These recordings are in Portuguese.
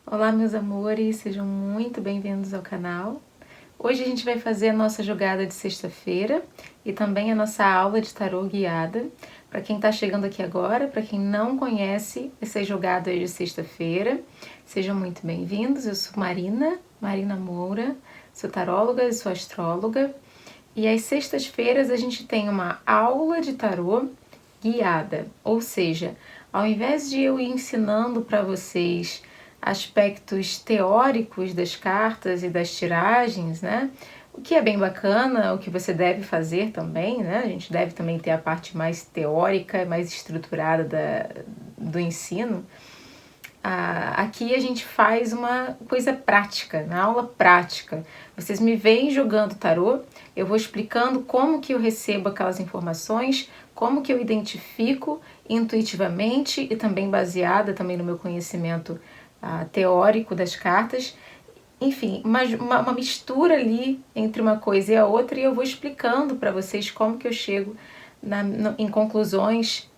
Olá, meus amores, sejam muito bem-vindos ao canal. Hoje a gente vai fazer a nossa jogada de sexta-feira e também a nossa aula de tarô guiada. Para quem está chegando aqui agora, para quem não conhece essas jogadas de sexta-feira, sejam muito bem-vindos. Eu sou Marina Moura, sou taróloga e sou astróloga. E às sextas-feiras a gente tem uma aula de tarô guiada, ou seja, ao invés de eu ir ensinando para vocês aspectos teóricos das cartas e das tiragens, né? O que é bem bacana, o que você deve fazer também, né? A gente deve também ter a parte mais teórica, mais estruturada do ensino. Aqui a gente faz uma coisa prática, na aula prática. Vocês me veem jogando tarô, eu vou explicando como que eu recebo aquelas informações, como que eu identifico intuitivamente e também baseada também no meu conhecimento teórico das cartas. Enfim, uma mistura ali entre uma coisa e a outra, e eu vou explicando para vocês como que eu chego em conclusões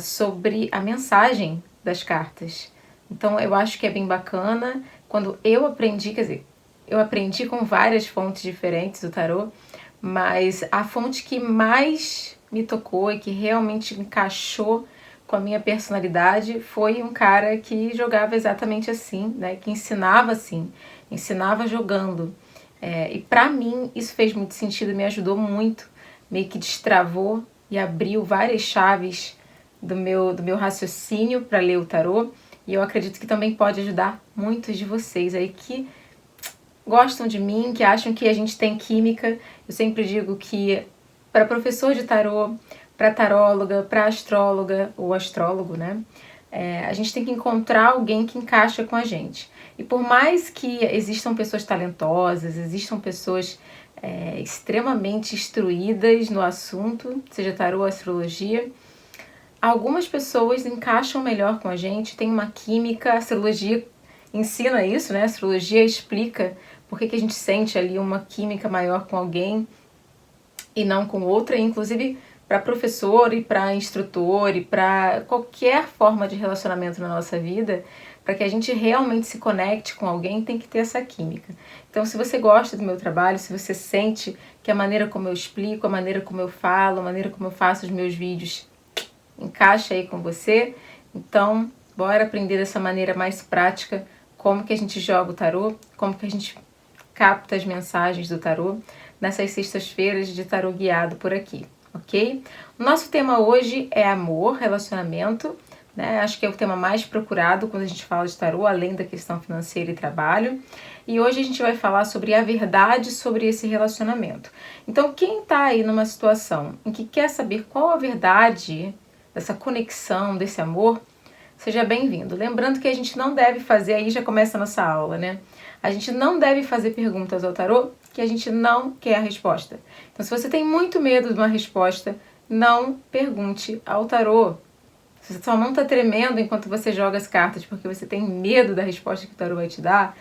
sobre a mensagem das cartas. Então eu acho que é bem bacana. Quando eu aprendi, quer dizer, eu aprendi com várias fontes diferentes do tarô, mas a fonte que mais me tocou e que realmente encaixou com a minha personalidade foi um cara que jogava exatamente assim, né? Que ensinava assim, ensinava jogando. E para mim isso fez muito sentido, me ajudou muito, meio que destravou e abriu várias chaves do meu raciocínio para ler o tarô, e eu acredito que também pode ajudar muitos de vocês aí que gostam de mim, que acham que a gente tem química. Eu sempre digo que para professor de tarô, para taróloga, para astróloga ou astrólogo, né? A gente tem que encontrar alguém que encaixa com a gente. E por mais que existam pessoas talentosas, existam pessoas extremamente instruídas no assunto, seja tarô ou astrologia, algumas pessoas encaixam melhor com a gente, tem uma química, a astrologia ensina isso, né? A astrologia explica por que a gente sente ali uma química maior com alguém e não com outra, inclusive para professor e para instrutor e para qualquer forma de relacionamento na nossa vida, para que a gente realmente se conecte com alguém, tem que ter essa química. Então, se você gosta do meu trabalho, se você sente que a maneira como eu explico, a maneira como eu falo, a maneira como eu faço os meus vídeos encaixa aí com você, então bora aprender dessa maneira mais prática como que a gente joga o tarô, como que a gente capta as mensagens do tarô nessas sextas-feiras de tarô guiado por aqui, ok? O nosso tema hoje é amor, relacionamento, né? Acho que é o tema mais procurado quando a gente fala de tarô, além da questão financeira e trabalho. E hoje a gente vai falar sobre a verdade sobre esse relacionamento. Então, quem tá aí numa situação em que quer saber qual a verdade dessa conexão, desse amor, seja bem-vindo. Lembrando que a gente não deve fazer, aí já começa a nossa aula, né? A gente não deve fazer perguntas ao tarô que a gente não quer a resposta. Então, se você tem muito medo de uma resposta, não pergunte ao tarô. Se sua mão está tremendo enquanto você joga as cartas porque você tem medo da resposta que o tarô vai te dar,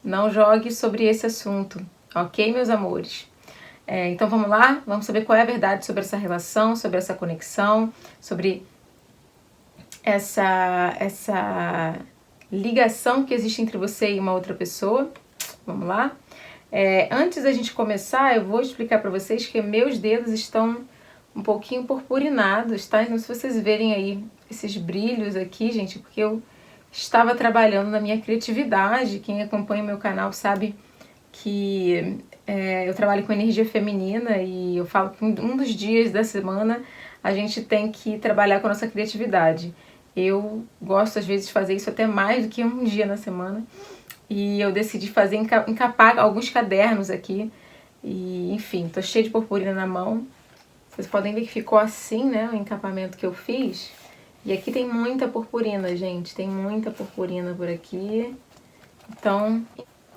não jogue sobre esse assunto, ok, meus amores? Então vamos lá, vamos saber qual é a verdade sobre essa relação, sobre essa conexão, sobre essa ligação que existe entre você e uma outra pessoa. Vamos lá? Antes da gente começar, eu vou explicar para vocês que meus dedos estão um pouquinho purpurinados, tá? Não sei se vocês verem aí esses brilhos aqui, gente, porque eu estava trabalhando na minha criatividade. Quem acompanha o meu canal sabe que eu trabalho com energia feminina e eu falo que um dos dias da semana a gente tem que trabalhar com a nossa criatividade. Eu gosto às vezes de fazer isso até mais do que um dia na semana, e eu decidi fazer encapar alguns cadernos aqui e enfim, tô cheia de purpurina na mão. Vocês podem ver que ficou assim, né, o encapamento que eu fiz. E aqui tem muita purpurina, gente, tem muita purpurina por aqui. Então,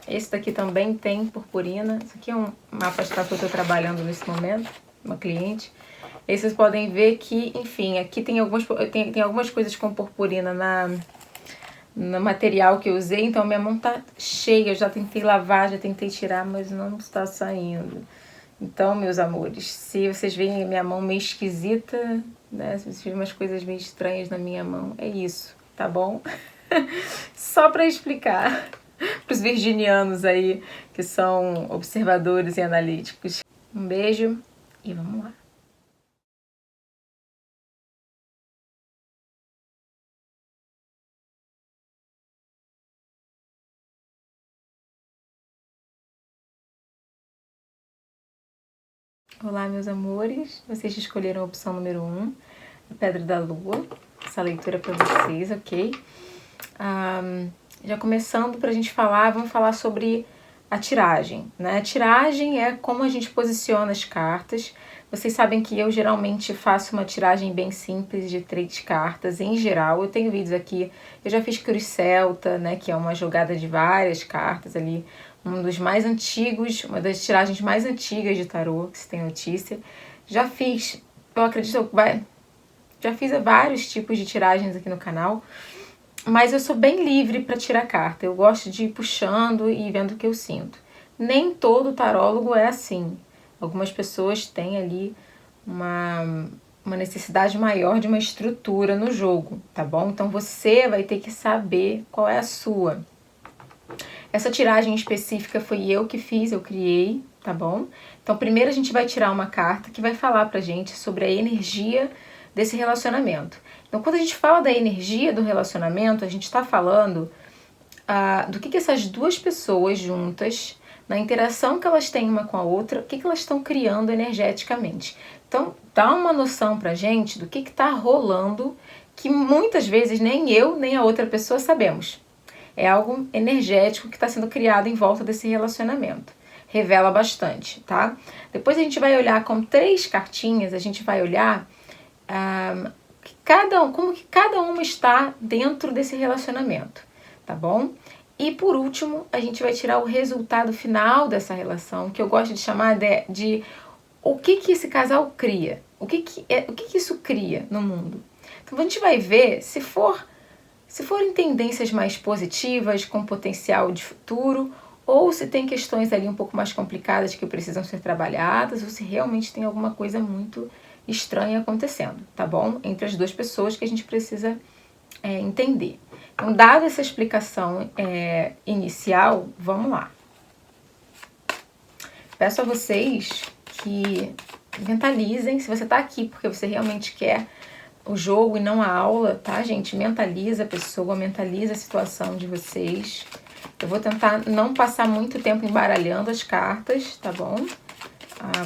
esse daqui também tem purpurina. Isso aqui é um mapa astral que eu estou trabalhando nesse momento, uma cliente. E vocês podem ver que, enfim, aqui tem algumas coisas com purpurina no material que eu usei. Então minha mão tá cheia, eu já tentei lavar, já tentei tirar, mas não está saindo. Então, meus amores, se vocês veem minha mão meio esquisita, né, se vocês veem umas coisas meio estranhas na minha mão, é isso, tá bom? Só para explicar para os virginianos aí que são observadores e analíticos. Um beijo e vamos lá. Olá, meus amores. Vocês escolheram a opção número 1, a Pedra da Lua. Essa leitura para vocês, ok? Já começando pra gente falar, vamos falar sobre a tiragem, né? A tiragem é como a gente posiciona as cartas. Vocês sabem que eu geralmente faço uma tiragem bem simples de 3 cartas, em geral. Eu tenho vídeos aqui, eu já fiz Cruz Celta, né? Que é uma jogada de várias cartas ali. Um dos mais antigos, uma das tiragens mais antigas de tarô, que se tem notícia. Já fiz, eu acredito, já fiz vários tipos de tiragens aqui no canal. Mas eu sou bem livre para tirar carta. Eu gosto de ir puxando e vendo o que eu sinto. Nem todo tarólogo é assim. Algumas pessoas têm ali uma necessidade maior de uma estrutura no jogo, tá bom? Então você vai ter que saber qual é a sua. Essa tiragem específica foi eu que fiz, eu criei, tá bom? Então primeiro a gente vai tirar uma carta que vai falar pra gente sobre a energia desse relacionamento. Então, quando a gente fala da energia do relacionamento, a gente está falando do que essas duas pessoas juntas, na interação que elas têm uma com a outra, o que elas estão criando energeticamente. Então, dá uma noção pra gente do que está rolando, que muitas vezes nem eu, nem a outra pessoa sabemos. É algo energético que está sendo criado em volta desse relacionamento. Revela bastante, tá? Depois a gente vai olhar com 3 cartinhas, a gente vai olhar como que cada uma está dentro desse relacionamento, tá bom? E por último, a gente vai tirar o resultado final dessa relação, que eu gosto de chamar de o que esse casal cria, o que isso cria no mundo. Então a gente vai ver se forem tendências mais positivas, com potencial de futuro, ou se tem questões ali um pouco mais complicadas que precisam ser trabalhadas, ou se realmente tem alguma coisa muito estranha acontecendo, tá bom? Entre as duas pessoas que a gente precisa entender. Então, dada essa explicação inicial, vamos lá. Peço a vocês que mentalizem, se você tá aqui porque você realmente quer o jogo e não a aula, tá, gente? Mentaliza a pessoa, mentaliza a situação de vocês. Eu vou tentar não passar muito tempo embaralhando as cartas, tá bom?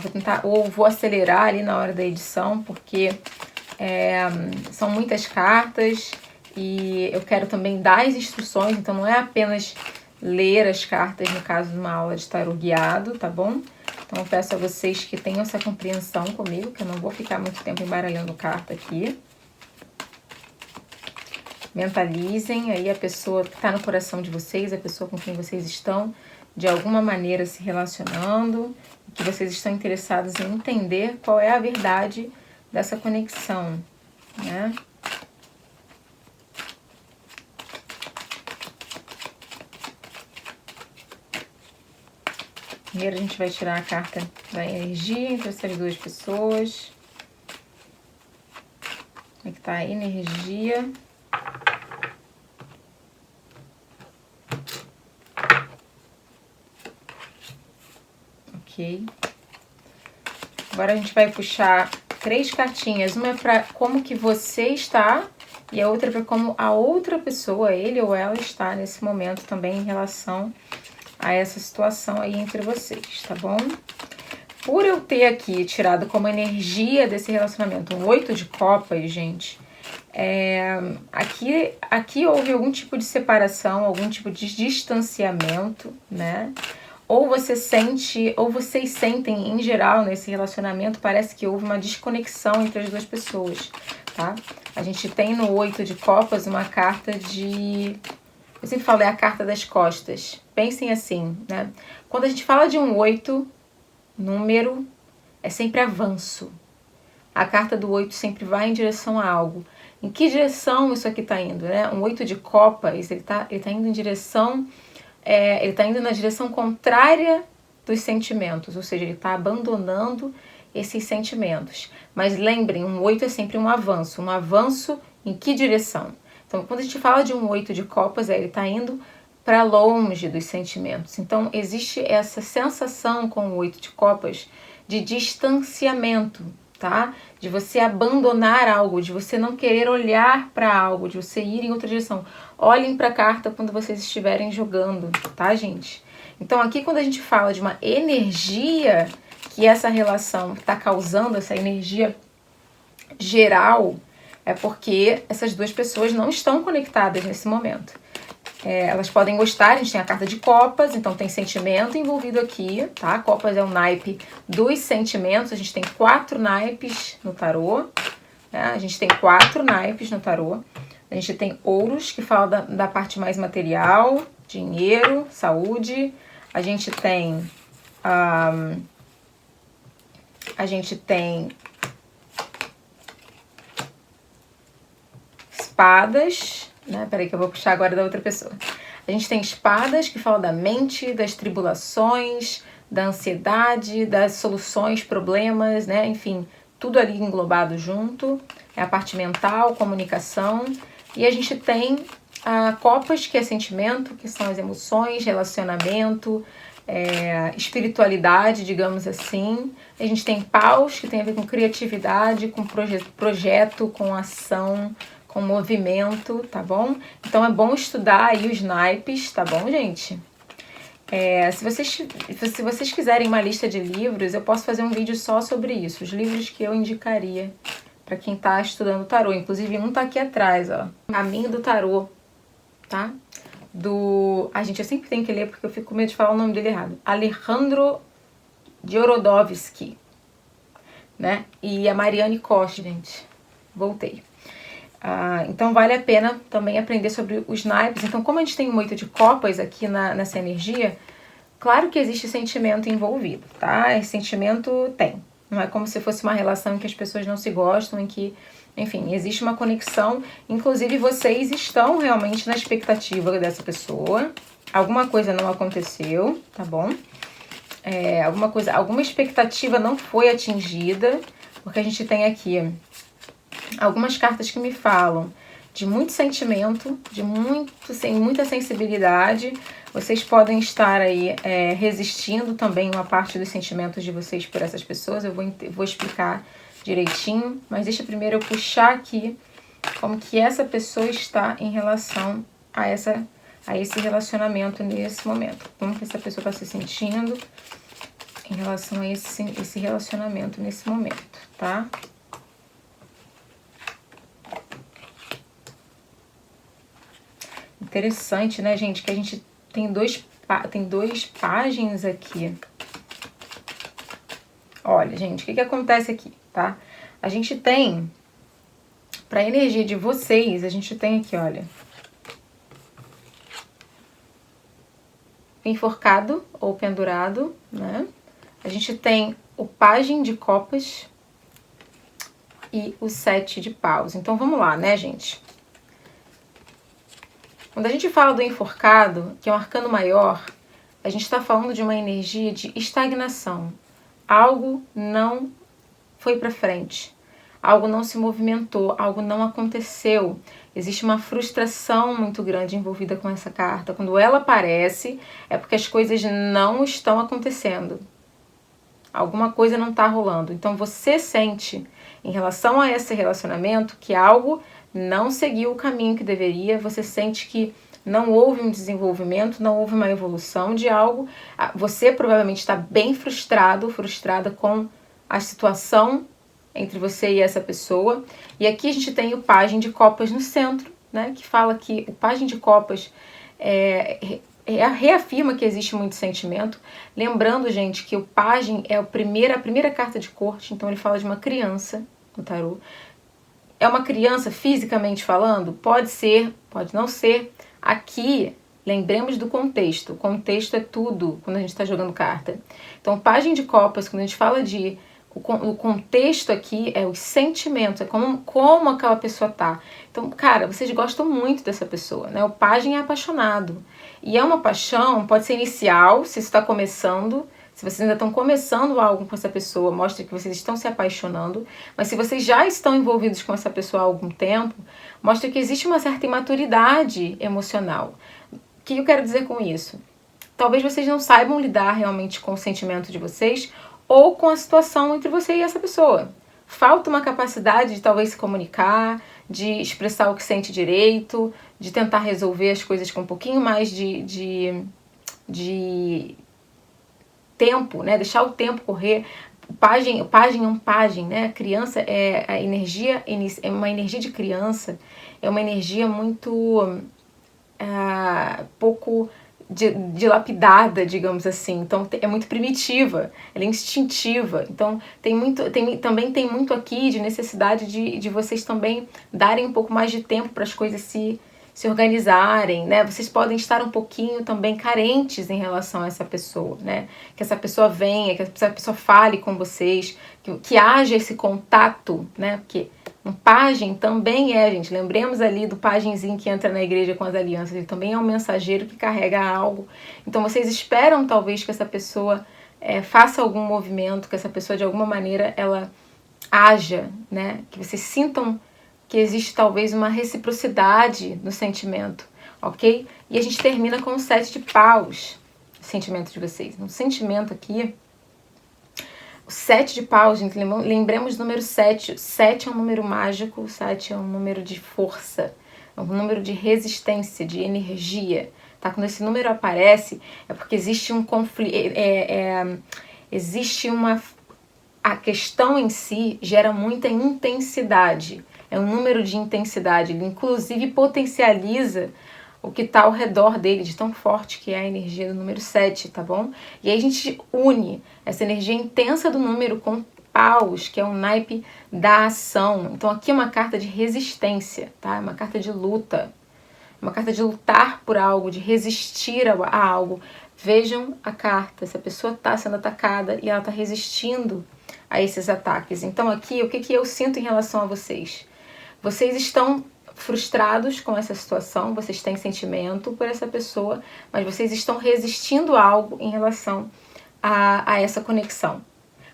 Vou tentar, ou vou acelerar ali na hora da edição, porque são muitas cartas e eu quero também dar as instruções, então não é apenas ler as cartas no caso de uma aula de tarô guiado, tá bom? Então eu peço a vocês que tenham essa compreensão comigo, que eu não vou ficar muito tempo embaralhando carta aqui. Mentalizem aí a pessoa que está no coração de vocês, a pessoa com quem vocês estão de alguma maneira se relacionando, que vocês estão interessados em entender qual é a verdade dessa conexão, né? Primeiro a gente vai tirar a carta da energia entre essas duas pessoas. Como é que tá a energia? Ok. Agora a gente vai puxar 3 cartinhas. Uma é para como que você está e a outra é para como a outra pessoa, ele ou ela, está nesse momento também em relação a essa situação aí entre vocês, tá bom? Por eu ter aqui tirado como energia desse relacionamento um 8 de copas, gente, aqui houve algum tipo de separação, algum tipo de distanciamento, né? Ou você sente, ou vocês sentem em geral nesse relacionamento, parece que houve uma desconexão entre as duas pessoas, tá? A gente tem no 8 de copas uma carta de... Eu sempre falo, é a carta das costas. Pensem assim, né? Quando a gente fala de um 8, número, é sempre avanço. A carta do 8 sempre vai em direção a algo. Em que direção isso aqui tá indo, né? Um 8 de copas, ele tá indo em direção... ele está indo na direção contrária dos sentimentos, ou seja, ele está abandonando esses sentimentos. Mas lembrem, um 8 é sempre um avanço em que direção? Então, quando a gente fala de um 8 de copas, ele está indo para longe dos sentimentos. Então, existe essa sensação com o 8 de copas de distanciamento, tá? De você abandonar algo, de você não querer olhar para algo, de você ir em outra direção. Olhem para a carta quando vocês estiverem jogando, tá, gente? Então, aqui quando a gente fala de uma energia que essa relação está causando, essa energia geral, é porque essas duas pessoas não estão conectadas nesse momento. Elas podem gostar, a gente tem a carta de copas, então tem sentimento envolvido aqui, tá? Copas é o naipe dos sentimentos, a gente tem 4 naipes no tarô, né? A gente tem 4 naipes no tarô. A gente tem ouros, que fala da parte mais material, dinheiro, saúde. A gente tem espadas, né? Peraí que eu vou puxar agora da outra pessoa. A gente tem espadas, que fala da mente, das tribulações, da ansiedade, das soluções, problemas, né? Enfim, tudo ali englobado junto. É a parte mental, comunicação. E a gente tem copas, que é sentimento, que são as emoções, relacionamento, espiritualidade, digamos assim. A gente tem paus, que tem a ver com criatividade, com projeto, com ação, com movimento, tá bom? Então é bom estudar aí os naipes, tá bom, gente? Se vocês quiserem uma lista de livros, eu posso fazer um vídeo só sobre isso, os livros que eu indicaria para quem tá estudando tarô. Inclusive um tá aqui atrás, ó, Caminho do Tarô, tá? Gente, eu sempre tenho que ler porque eu fico com medo de falar o nome dele errado. Alejandro Jodorowsky, né? E a Marianne Costa, gente. Voltei. Então vale a pena também aprender sobre os naipes. Então, como a gente tem um 8 de copas aqui nessa energia, claro que existe sentimento envolvido, tá? Esse sentimento tem. Não é como se fosse uma relação em que as pessoas não se gostam, em que, enfim, existe uma conexão. Inclusive, vocês estão realmente na expectativa dessa pessoa. Alguma coisa não aconteceu, tá bom? Alguma expectativa não foi atingida, porque a gente tem aqui algumas cartas que me falam de muito sentimento, de muita sensibilidade. Vocês podem estar aí resistindo também uma parte dos sentimentos de vocês por essas pessoas. Eu vou explicar direitinho, mas deixa primeiro eu puxar aqui como que essa pessoa está em relação a esse relacionamento nesse momento. Como que essa pessoa está se sentindo em relação a esse relacionamento nesse momento, tá? Interessante, né, gente, que a gente tem dois páginas aqui. Olha, gente, o que acontece aqui, tá? A gente tem, pra energia de vocês, a gente tem aqui, olha, enforcado ou pendurado, né? A gente tem o pajem de copas e o 7 de paus. Então, vamos lá, né, gente? Quando a gente fala do enforcado, que é um arcano maior, a gente está falando de uma energia de estagnação. Algo não foi para frente, algo não se movimentou, algo não aconteceu. Existe uma frustração muito grande envolvida com essa carta. Quando ela aparece, é porque as coisas não estão acontecendo. Alguma coisa não está rolando. Então você sente, em relação a esse relacionamento, que algo não seguiu o caminho que deveria, você sente que não houve um desenvolvimento, não houve uma evolução de algo. Você provavelmente está bem frustrada com a situação entre você e essa pessoa. E aqui a gente tem o pajem de copas no centro, né, que fala que o pajem de copas reafirma que existe muito sentimento. Lembrando, gente, que o pajem é a primeira carta de corte, então ele fala de uma criança no tarô. É uma criança fisicamente falando? Pode ser, pode não ser. Aqui, lembremos do contexto. O contexto é tudo quando a gente está jogando carta. Então, o pajem de copas, quando a gente fala de... O contexto aqui é os sentimentos, é como aquela pessoa tá. Então, cara, vocês gostam muito dessa pessoa, né? O pajem é apaixonado. E é uma paixão, pode ser inicial, se está começando, Se vocês ainda estão começando algo com essa pessoa, mostra que vocês estão se apaixonando. Mas se vocês já estão envolvidos com essa pessoa há algum tempo, mostra que existe uma certa imaturidade emocional. O que eu quero dizer com isso? Talvez vocês não saibam lidar realmente com o sentimento de vocês ou com a situação entre você e essa pessoa. Falta uma capacidade de talvez se comunicar, de expressar o que sente direito, de tentar resolver as coisas com um pouquinho mais de tempo, né? Deixar o tempo correr. O pajem é um pajem, né? A criança é a energia, é uma energia de criança, é uma energia muito pouco dilapidada, digamos assim. Então é muito primitiva, ela é instintiva. Então também tem muito aqui de necessidade de vocês também darem um pouco mais de tempo para as coisas se organizarem, né? Vocês podem estar um pouquinho também carentes em relação a essa pessoa, né? Que essa pessoa venha, que essa pessoa fale com vocês, que haja esse contato, né? Porque um pajem também gente, lembremos ali do pajenzinho que entra na igreja com as alianças, ele também é um mensageiro que carrega algo. Então vocês esperam talvez que essa pessoa faça algum movimento, que essa pessoa de alguma maneira ela haja, né? Que vocês sintam que existe talvez uma reciprocidade no sentimento, ok? E a gente termina com o 7 de paus, o sentimento de vocês. Um sentimento aqui, o 7 de paus, gente, lembremos do número 7. O 7 é um número mágico, o 7 é um número de força, é um número de resistência, de energia, tá? Quando esse número aparece, é porque existe um conflito, a questão em si gera muita intensidade. É um número de intensidade, ele inclusive potencializa o que está ao redor dele, de tão forte que é a energia do número 7, tá bom? E aí a gente une essa energia intensa do número com paus, que é um naipe da ação. Então aqui é uma carta de resistência, tá? É uma carta de luta, uma carta de lutar por algo, de resistir a algo. Vejam a carta, essa pessoa está sendo atacada e ela está resistindo a esses ataques. Então aqui, o que eu sinto em relação a vocês? Vocês estão frustrados com essa situação, vocês têm sentimento por essa pessoa, mas vocês estão resistindo a algo em relação a essa conexão.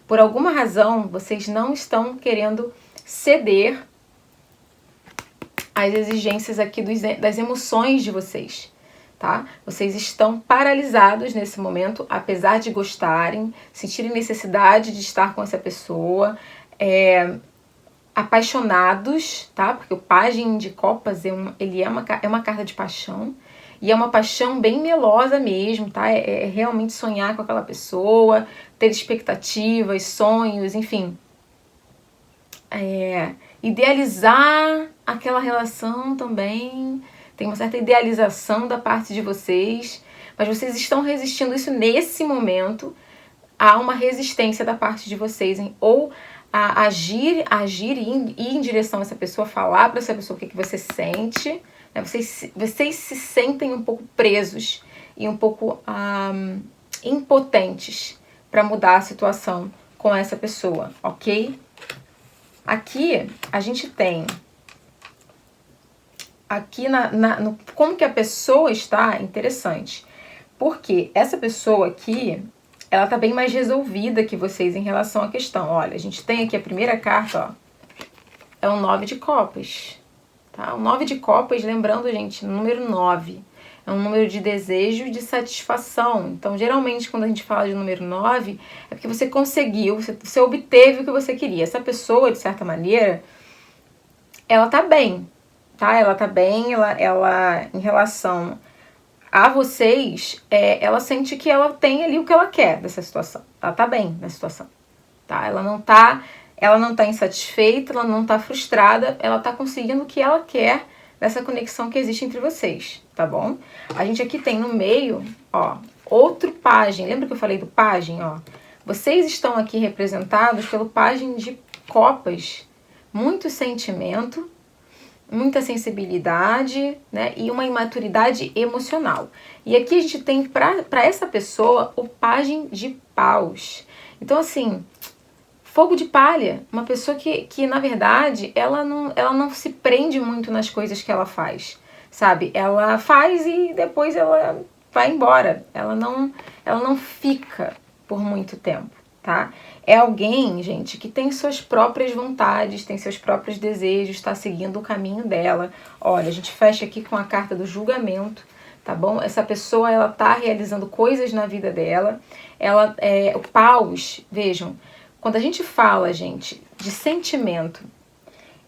Por alguma razão, vocês não estão querendo ceder às exigências aqui das emoções de vocês, tá? Vocês estão paralisados nesse momento, apesar de gostarem, sentirem necessidade de estar com essa pessoa, apaixonados, tá? Porque o pajem de copas é uma carta de paixão, e é uma paixão bem melosa mesmo, tá? É realmente sonhar com aquela pessoa, ter expectativas, sonhos, enfim. Idealizar aquela relação também, tem uma certa idealização da parte de vocês, mas vocês estão resistindo isso nesse momento. Há uma resistência da parte de vocês, ou a agir e ir em direção a essa pessoa, falar para essa pessoa o que você sente, né? Vocês se sentem um pouco presos e um pouco impotentes para mudar a situação com essa pessoa, ok? Aqui a gente tem, aqui no como que a pessoa está, interessante, porque essa pessoa aqui, ela tá bem mais resolvida que vocês em relação à questão. Olha, a gente tem aqui a primeira carta, ó, é o 9 de copas, tá? O 9 de copas, lembrando, gente, número 9, é um número de desejo e de satisfação. Então, geralmente, quando a gente fala de número 9, é porque você conseguiu, você obteve o que você queria. Essa pessoa, de certa maneira, ela tá bem, tá? Ela tá bem, ela em relação a vocês, ela sente que ela tem ali o que ela quer dessa situação. Ela tá bem na situação, tá? Ela não tá insatisfeita, ela não tá frustrada, ela tá conseguindo o que ela quer dessa conexão que existe entre vocês, tá bom? A gente aqui tem no meio, ó, outro pajem. Lembra que eu falei do pajem, ó? Vocês estão aqui representados pelo pajem de copas. Muito sentimento, muita sensibilidade, né, e uma imaturidade emocional. E aqui a gente tem para essa pessoa o pajem de paus. Então, assim, fogo de palha, uma pessoa que na verdade, ela não se prende muito nas coisas que ela faz, sabe? Ela faz e depois ela vai embora. Ela não fica por muito tempo, tá? É alguém, gente, que tem suas próprias vontades, tem seus próprios desejos, está seguindo o caminho dela. Olha, a gente fecha aqui com a carta do julgamento, tá bom? Essa pessoa, ela tá realizando coisas na vida dela. O paus, vejam, quando a gente fala, gente, de sentimento,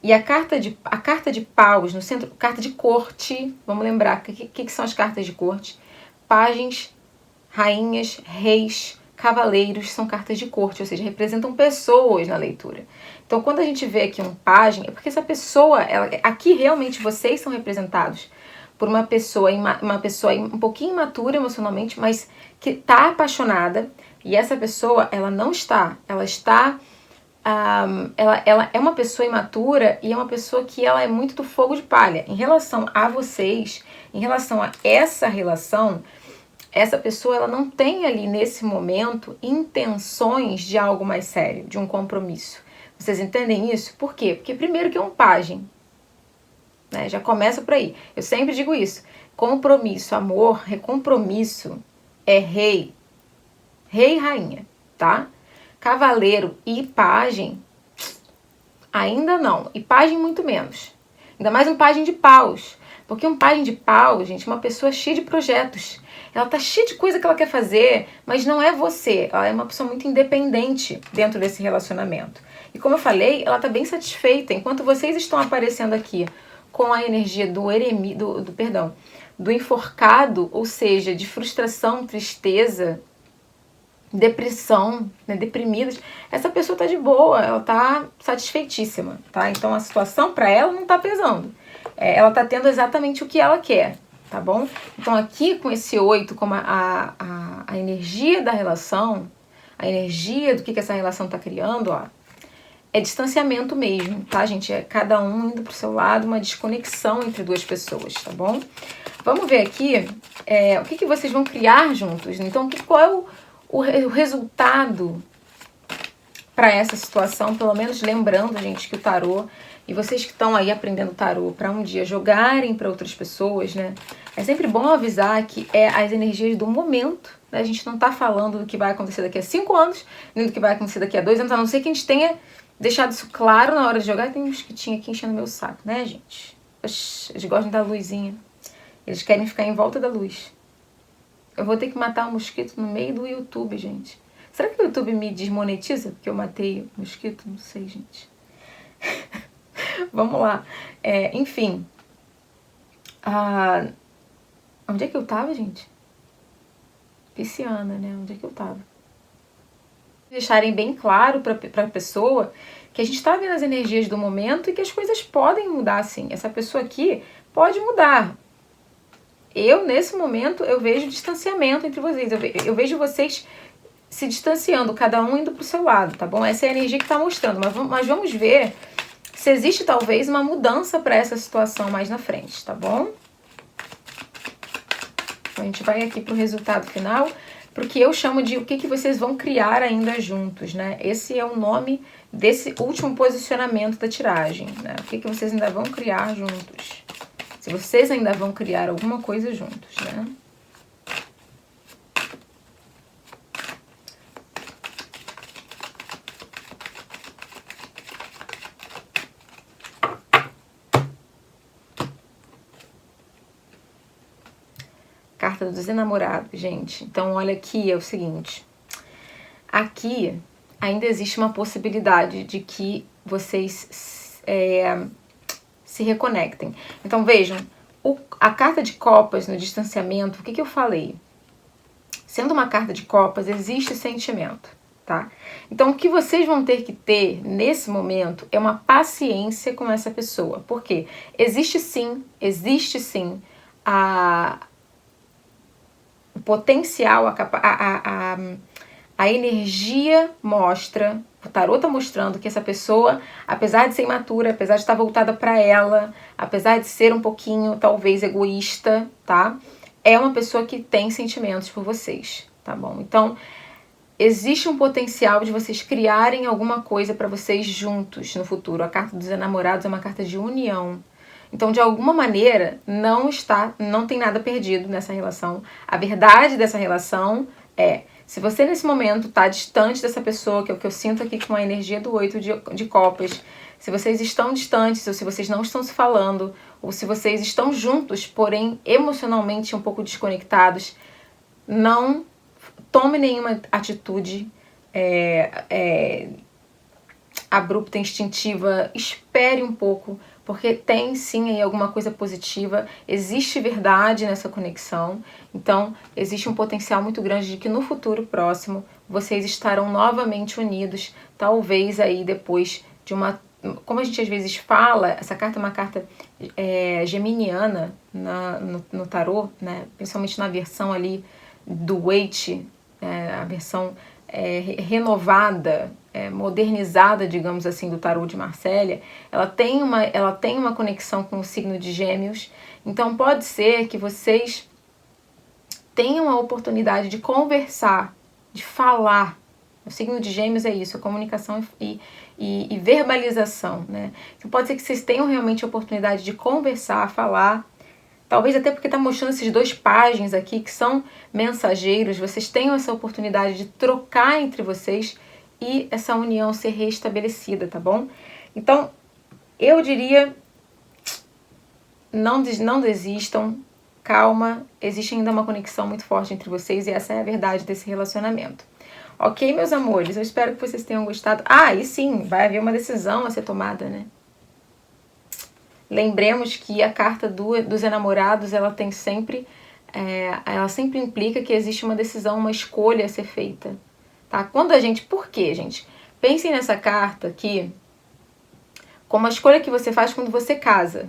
e a carta de paus no centro, carta de corte, vamos lembrar, o que são as cartas de corte? Pajens, rainhas, reis, cavaleiros são cartas de corte, ou seja, representam pessoas na leitura. Então, quando a gente vê aqui um pajem, é porque essa pessoa, aqui realmente vocês são representados por uma pessoa um pouquinho imatura emocionalmente, mas que está apaixonada, e essa pessoa, ela não está, ela está... ela é uma pessoa imatura e é uma pessoa que ela é muito do fogo de palha. Em relação a vocês, em relação a essa relação, essa pessoa, ela não tem ali nesse momento intenções de algo mais sério, de um compromisso. Vocês entendem isso? Por quê? Porque primeiro que é um pajem, né? Já começa por aí. Eu sempre digo isso. Compromisso, amor, recompromisso é rei e rainha, tá? Cavaleiro e pajem, ainda não. E pajem muito menos. Ainda mais um pajem de paus. Porque um pajem de paus, gente, é uma pessoa cheia de projetos. Ela tá cheia de coisa que ela quer fazer, mas não é você. Ela é uma pessoa muito independente dentro desse relacionamento. E como eu falei, ela tá bem satisfeita. Enquanto vocês estão aparecendo aqui com a energia do enforcado, ou seja, de frustração, tristeza, depressão, né, deprimidas, essa pessoa tá de boa, ela tá satisfeitíssima, tá? Então a situação para ela não tá pesando. Ela tá tendo exatamente o que ela quer, tá bom? Então aqui com esse 8, como a energia da relação, a energia do que essa relação tá criando, ó, é distanciamento mesmo, tá, gente? É cada um indo pro seu lado, uma desconexão entre duas pessoas, tá bom? Vamos ver aqui o que vocês vão criar juntos. Então, qual é o resultado para essa situação? Pelo menos lembrando, gente, que o tarô, e vocês que estão aí aprendendo tarô para um dia jogarem para outras pessoas, né? É sempre bom avisar que é as energias do momento, né? A gente não tá falando do que vai acontecer daqui a 5 anos, nem do que vai acontecer daqui a 2 anos, a não ser que a gente tenha deixado isso claro na hora de jogar. Tem um mosquitinho aqui enchendo meu saco, né, gente? Eles gostam da luzinha. Eles querem ficar em volta da luz. Eu vou ter que matar um mosquito no meio do YouTube, gente. Será que o YouTube me desmonetiza porque eu matei o mosquito? Não sei, gente. Vamos lá. Enfim. Onde é que eu tava, gente? Pisciana, né? Onde é que eu tava? Deixarem bem claro pra pessoa que a gente tá vendo as energias do momento e que as coisas podem mudar, sim. Essa pessoa aqui pode mudar. Nesse momento, eu vejo distanciamento entre vocês. Eu vejo vocês se distanciando, cada um indo pro seu lado, tá bom? Essa é a energia que tá mostrando. Mas vamos ver se existe, talvez, uma mudança para essa situação mais na frente, tá bom? A gente vai aqui pro resultado final, porque eu chamo de o que vocês vão criar ainda juntos, né? Esse é o nome desse último posicionamento da tiragem, né? O que vocês ainda vão criar juntos. Se vocês ainda vão criar alguma coisa juntos, né? Carta dos enamorados, gente. Então, olha aqui, é o seguinte. Aqui ainda existe uma possibilidade de que vocês se reconectem. Então, vejam, a carta de copas no distanciamento, o que eu falei? Sendo uma carta de copas, existe sentimento, tá? Então, o que vocês vão ter que ter nesse momento é uma paciência com essa pessoa. Por quê? Existe sim o potencial, a energia mostra, o tarô tá mostrando que essa pessoa, apesar de ser imatura, apesar de estar voltada para ela, apesar de ser um pouquinho, talvez, egoísta, tá? É uma pessoa que tem sentimentos por vocês, tá bom? Então, existe um potencial de vocês criarem alguma coisa para vocês juntos no futuro. A carta dos enamorados é uma carta de união. Então, de alguma maneira, não tem nada perdido nessa relação. A verdade dessa relação é, Se você nesse momento está distante dessa pessoa, que é o que eu sinto aqui com a energia do 8 de copas, se vocês estão distantes, ou se vocês não estão se falando, ou se vocês estão juntos, porém emocionalmente um pouco desconectados, não tome nenhuma atitude abrupta, instintiva, espere um pouco, porque tem sim aí alguma coisa positiva, existe verdade nessa conexão, então existe um potencial muito grande de que no futuro próximo vocês estarão novamente unidos, talvez aí depois de uma... Como a gente às vezes fala, essa carta é uma carta geminiana no tarô, né? Principalmente na versão ali do Waite, a versão renovada, modernizada, digamos assim, do tarô de Marsella. Ela tem uma conexão com o signo de Gêmeos, então pode ser que vocês tenham a oportunidade de conversar, de falar. O signo de Gêmeos é isso, a comunicação e verbalização, né? Então pode ser que vocês tenham realmente a oportunidade de conversar, falar, talvez até porque está mostrando esses dois páginas aqui que são mensageiros, vocês tenham essa oportunidade de trocar entre vocês e essa união ser restabelecida, tá bom? Então, eu diria, não desistam, calma, existe ainda uma conexão muito forte entre vocês e essa é a verdade desse relacionamento. Ok, meus amores? Eu espero que vocês tenham gostado. Ah, e sim, vai haver uma decisão a ser tomada, né? Lembremos que a carta dos enamorados, ela tem sempre, ela sempre implica que existe uma decisão, uma escolha a ser feita, tá? Quando a gente, por quê, gente? Pensem nessa carta aqui como a escolha que você faz quando você casa.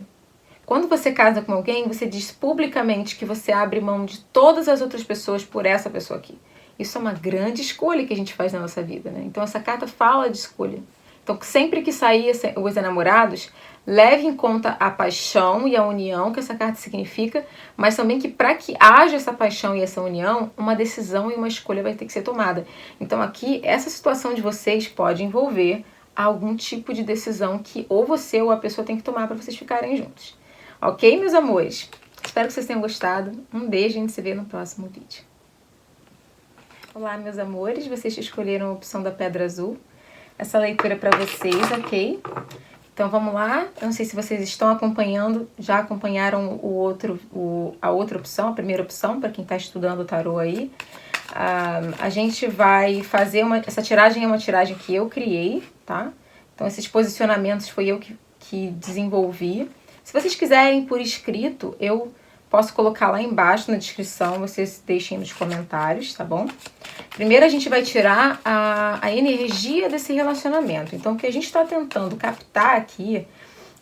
Quando você casa com alguém, você diz publicamente que você abre mão de todas as outras pessoas por essa pessoa aqui. Isso é uma grande escolha que a gente faz na nossa vida, né? Então essa carta fala de escolha. Então sempre que sair os enamorados, leve em conta a paixão e a união que essa carta significa, mas também que para que haja essa paixão e essa união, uma decisão e uma escolha vai ter que ser tomada. Então aqui, essa situação de vocês pode envolver algum tipo de decisão que ou você ou a pessoa tem que tomar para vocês ficarem juntos. Ok, meus amores? Espero que vocês tenham gostado. Um beijo e a gente se vê no próximo vídeo. Olá, meus amores. Vocês escolheram a opção da Pedra Azul. Essa leitura é para vocês, ok? Então vamos lá. Eu não sei se vocês estão acompanhando, já acompanharam a outra opção, a primeira opção, para quem está estudando o tarô aí. A gente vai fazer essa tiragem é uma tiragem que eu criei, tá? Então esses posicionamentos foi eu que desenvolvi. Se vocês quiserem por escrito, eu posso colocar lá embaixo na descrição, vocês deixem nos comentários, tá bom? Primeiro a gente vai tirar a energia desse relacionamento. Então o que a gente está tentando captar aqui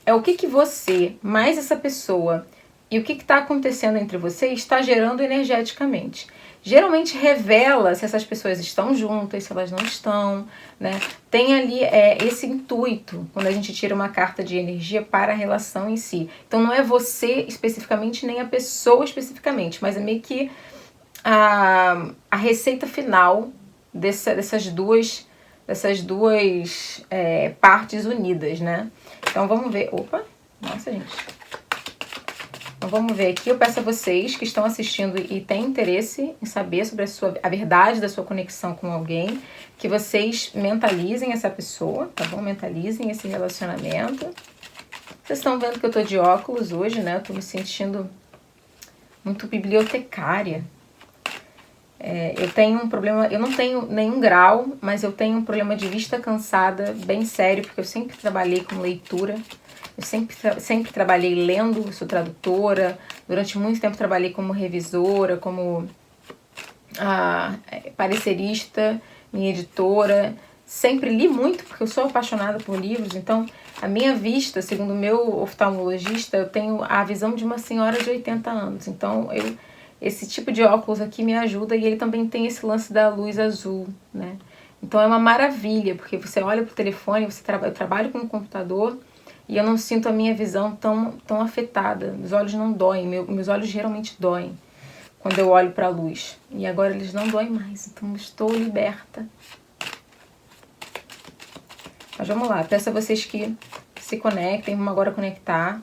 é o que você, mais essa pessoa, e o que está acontecendo entre vocês está gerando energeticamente. Geralmente revela se essas pessoas estão juntas, se elas não estão, né? Tem ali esse intuito, quando a gente tira uma carta de energia para a relação em si. Então não é você especificamente, nem a pessoa especificamente, mas é meio que a receita final dessas duas partes unidas, né? Então vamos ver... Opa! Nossa, gente... Então vamos ver aqui, eu peço a vocês que estão assistindo e têm interesse em saber sobre a verdade da sua conexão com alguém, que vocês mentalizem essa pessoa, tá bom? Mentalizem esse relacionamento. Vocês estão vendo que eu tô de óculos hoje, né? Eu tô me sentindo muito bibliotecária. Eu tenho um problema, eu não tenho nenhum grau, mas eu tenho um problema de vista cansada bem sério, porque eu sempre trabalhei com leitura. Eu sempre trabalhei lendo, sou tradutora, durante muito tempo trabalhei como revisora, como parecerista, minha editora. Sempre li muito, porque eu sou apaixonada por livros, então a minha vista, segundo o meu oftalmologista, eu tenho a visão de uma senhora de 80 anos. Então esse tipo de óculos aqui me ajuda e ele também tem esse lance da luz azul, né? Então é uma maravilha, porque você olha pro telefone, eu trabalho com o computador, e eu não sinto a minha visão tão afetada. Meus olhos não doem, meus olhos geralmente doem quando eu olho para a luz. E agora eles não doem mais, então eu estou liberta. Mas vamos lá, peço a vocês que se conectem, vamos agora conectar.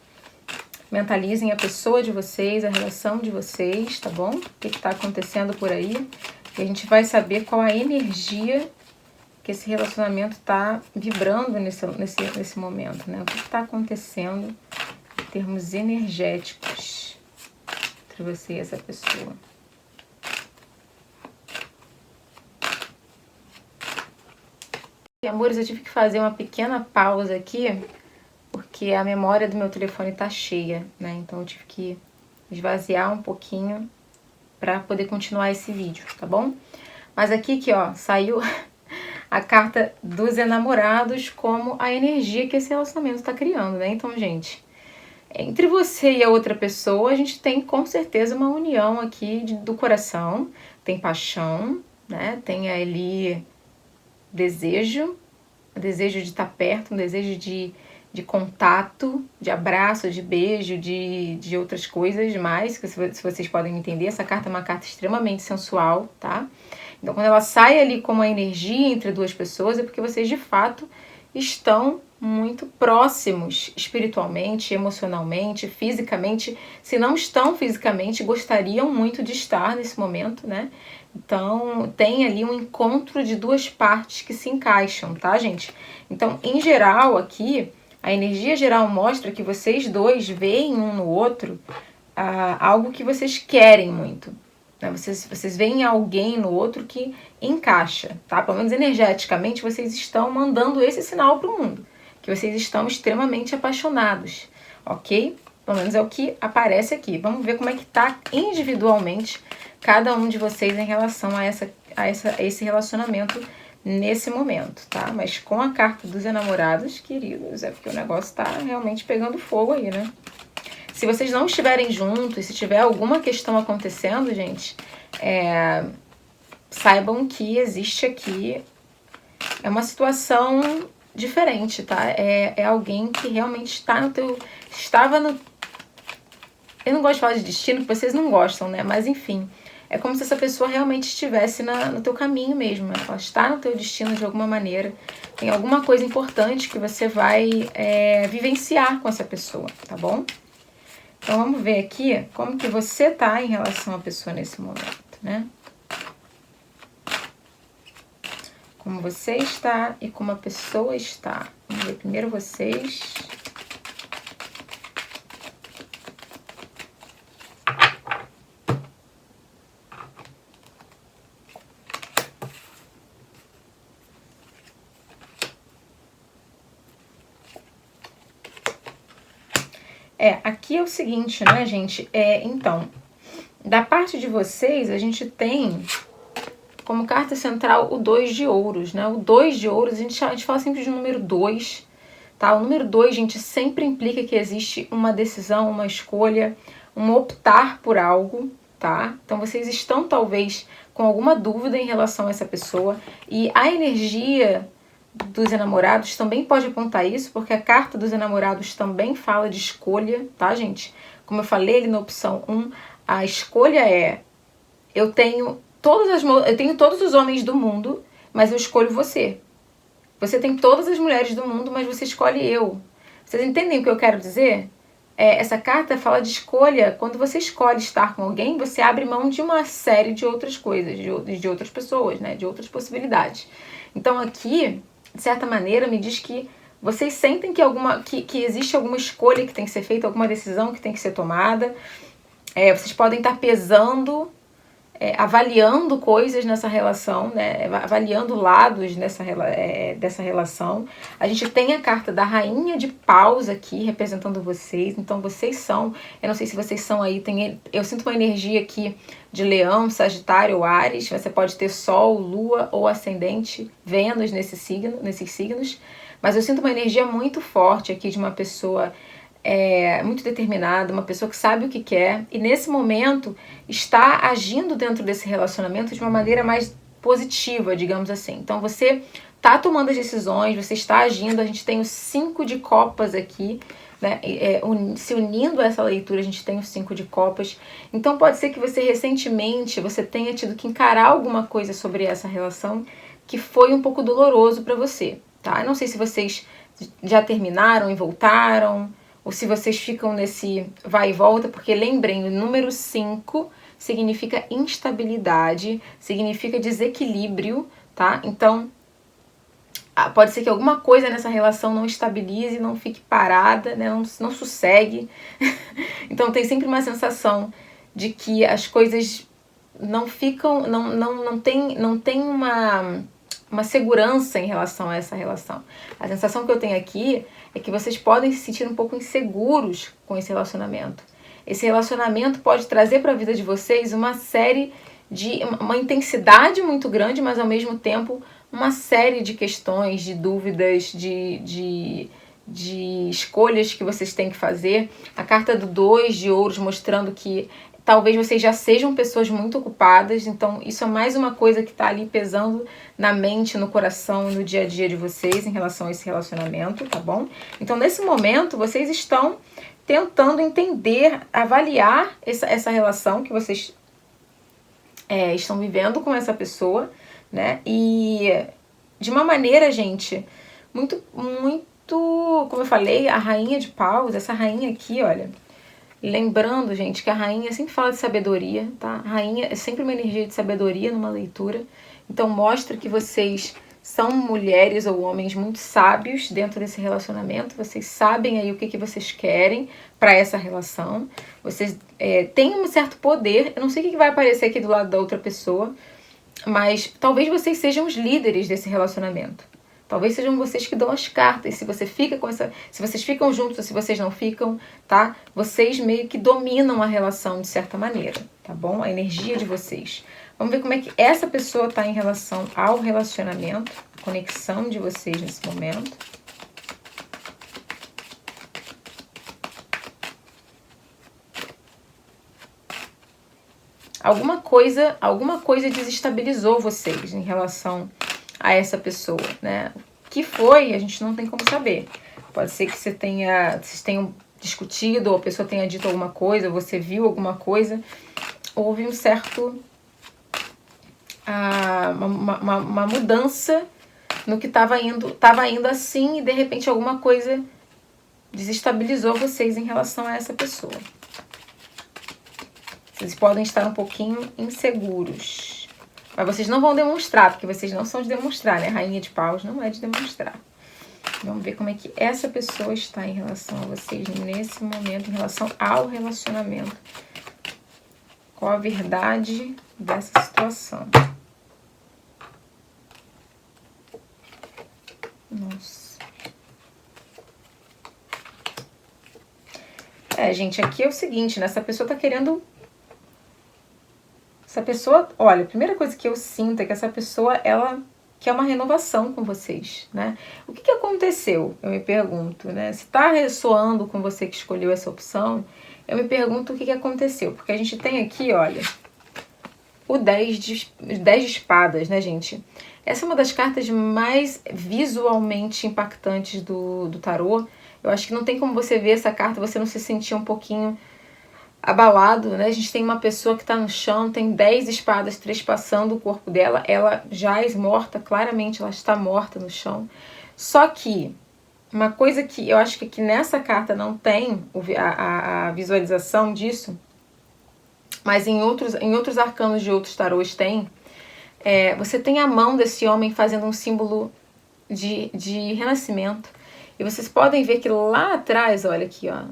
Mentalizem a pessoa de vocês, a relação de vocês, tá bom? O que está acontecendo por aí? E a gente vai saber qual a energia que esse relacionamento tá vibrando nesse momento, né? O que tá acontecendo em termos energéticos entre você e essa pessoa. E, amores, eu tive que fazer uma pequena pausa aqui, porque a memória do meu telefone tá cheia, né? Então eu tive que esvaziar um pouquinho para poder continuar esse vídeo, tá bom? Mas aqui que, ó, saiu a carta dos enamorados como a energia que esse relacionamento tá criando, né? Então, gente, entre você e a outra pessoa, a gente tem com certeza uma união aqui do coração, tem paixão, né? Tem ali desejo de estar perto, um desejo de contato, de abraço, de beijo, de outras coisas mais, que se vocês podem entender, essa carta é uma carta extremamente sensual, tá? Então, quando ela sai ali como uma energia entre duas pessoas, é porque vocês, de fato, estão muito próximos espiritualmente, emocionalmente, fisicamente. Se não estão fisicamente, gostariam muito de estar nesse momento, né? Então, tem ali um encontro de duas partes que se encaixam, tá, gente? Então, em geral, aqui, a energia geral mostra que vocês dois veem um no outro algo que vocês querem muito. Né? Vocês veem alguém no outro que encaixa, tá? Pelo menos energeticamente, vocês estão mandando esse sinal para o mundo, que vocês estão extremamente apaixonados, ok? Pelo menos é o que aparece aqui. Vamos ver como é que tá individualmente cada um de vocês em relação a esse relacionamento nesse momento, tá? Mas com a carta dos enamorados, queridos, é porque o negócio tá realmente pegando fogo aí, né? Se vocês não estiverem juntos, se tiver alguma questão acontecendo, gente, saibam que existe aqui uma situação diferente, tá? É alguém que realmente estava no... Eu não gosto de falar de destino, porque vocês não gostam, né? Mas enfim, é como se essa pessoa realmente estivesse no teu caminho mesmo, né? Ela está no teu destino de alguma maneira. Tem alguma coisa importante que você vai vivenciar com essa pessoa, tá bom? Então vamos ver aqui como que você tá em relação à pessoa nesse momento, né? Como você está e como a pessoa está. Vamos ver primeiro vocês. Aqui é o seguinte, né, gente? Então, da parte de vocês, a gente tem como carta central o 2 de ouros, né? O 2 de ouros, a gente fala sempre de número 2, tá? O número 2, gente, sempre implica que existe uma decisão, uma escolha, um optar por algo, tá? Então, vocês estão, talvez, com alguma dúvida em relação a essa pessoa. E a energia dos enamorados também pode apontar isso, porque a carta dos enamorados também fala de escolha, tá, gente? Como eu falei ali na opção 1, a escolha eu tenho todos os homens do mundo, mas eu escolho você. Você tem todas as mulheres do mundo, mas você escolhe eu. Vocês entendem o que eu quero dizer? Essa carta fala de escolha. Quando você escolhe estar com alguém, você abre mão de uma série de outras coisas, de outras pessoas, né? De outras possibilidades. Então aqui, de certa maneira, me diz que vocês sentem que existe alguma escolha que tem que ser feita, alguma decisão que tem que ser tomada. Vocês podem estar pesando, avaliando coisas nessa relação, né? Avaliando lados dessa relação. A gente tem a carta da Rainha de Paus aqui, representando vocês. Então vocês são, eu não sei se vocês são aí, eu sinto uma energia aqui de Leão, Sagitário ou Áries. Você pode ter Sol, Lua ou Ascendente, Vênus nesses signos. Mas eu sinto uma energia muito forte aqui de uma pessoa muito determinada, uma pessoa que sabe o que quer e nesse momento está agindo dentro desse relacionamento de uma maneira mais positiva, digamos assim. Então você está tomando as decisões, você está agindo. A gente tem o 5 de copas aqui, né? Se unindo a essa leitura, a gente tem o 5 de copas. Então pode ser que você recentemente tenha tido que encarar alguma coisa sobre essa relação que foi um pouco doloroso para você, tá? Eu não sei se vocês já terminaram e voltaram, ou se vocês ficam nesse vai e volta, porque lembrem, o número 5 significa instabilidade, significa desequilíbrio, tá? Então, pode ser que alguma coisa nessa relação não estabilize, não fique parada, né? Não sossegue. Então tem sempre uma sensação de que as coisas não ficam, não tem uma segurança em relação a essa relação. A sensação que eu tenho aqui é que vocês podem se sentir um pouco inseguros com esse relacionamento. Esse relacionamento pode trazer para a vida de vocês uma série de uma intensidade muito grande, mas ao mesmo tempo uma série de questões, de dúvidas, de escolhas que vocês têm que fazer. A carta do 2 de ouros mostrando que talvez vocês já sejam pessoas muito ocupadas, então isso é mais uma coisa que está ali pesando na mente, no coração, no dia a dia de vocês em relação a esse relacionamento, tá bom? Então nesse momento vocês estão tentando entender, avaliar essa relação que vocês estão vivendo com essa pessoa, né? E de uma maneira, gente, muito, como eu falei, a rainha de paus, essa rainha aqui, olha, lembrando, gente, que a rainha sempre fala de sabedoria, tá? A rainha é sempre uma energia de sabedoria numa leitura, então mostra que vocês são mulheres ou homens muito sábios dentro desse relacionamento, vocês sabem aí o que vocês querem para essa relação, vocês têm um certo poder, eu não sei o que vai aparecer aqui do lado da outra pessoa, mas talvez vocês sejam os líderes desse relacionamento. Talvez sejam vocês que dão as cartas, se você fica com se vocês ficam juntos ou se vocês não ficam, tá? Vocês meio que dominam a relação de certa maneira, tá bom? A energia de vocês. Vamos ver como é que essa pessoa está em relação ao relacionamento, a conexão de vocês nesse momento. Alguma coisa desestabilizou vocês em relação a essa pessoa, né? O que foi, a gente não tem como saber. Pode ser que vocês tenham discutido, ou a pessoa tenha dito alguma coisa, ou você viu alguma coisa. Houve um certo... uma mudança no que estava indo assim, e de repente alguma coisa desestabilizou vocês em relação a essa pessoa. Vocês podem estar um pouquinho inseguros. Mas vocês não vão demonstrar, porque vocês não são de demonstrar, né? Rainha de paus não é de demonstrar. Vamos ver como é que essa pessoa está em relação a vocês nesse momento, em relação ao relacionamento. Qual a verdade dessa situação? Nossa. Gente, aqui é o seguinte, né? Essa pessoa tá querendo... Essa pessoa, olha, a primeira coisa que eu sinto é que essa pessoa, ela quer uma renovação com vocês, né? O que aconteceu? Eu me pergunto, né? Se tá ressoando com você que escolheu essa opção, eu me pergunto o que aconteceu. Porque a gente tem aqui, olha, o 10 de espadas, né, gente? Essa é uma das cartas mais visualmente impactantes do tarô. Eu acho que não tem como você ver essa carta, você não se sentir um pouquinho abalado, né? A gente tem uma pessoa que tá no chão, tem 10 espadas trespassando o corpo dela, ela já é morta, claramente ela está morta no chão. Só que uma coisa que eu acho que aqui nessa carta não tem a visualização disso, mas em outros arcanos de outros tarôs tem, você tem a mão desse homem fazendo um símbolo de renascimento. E vocês podem ver que lá atrás, olha aqui, ó,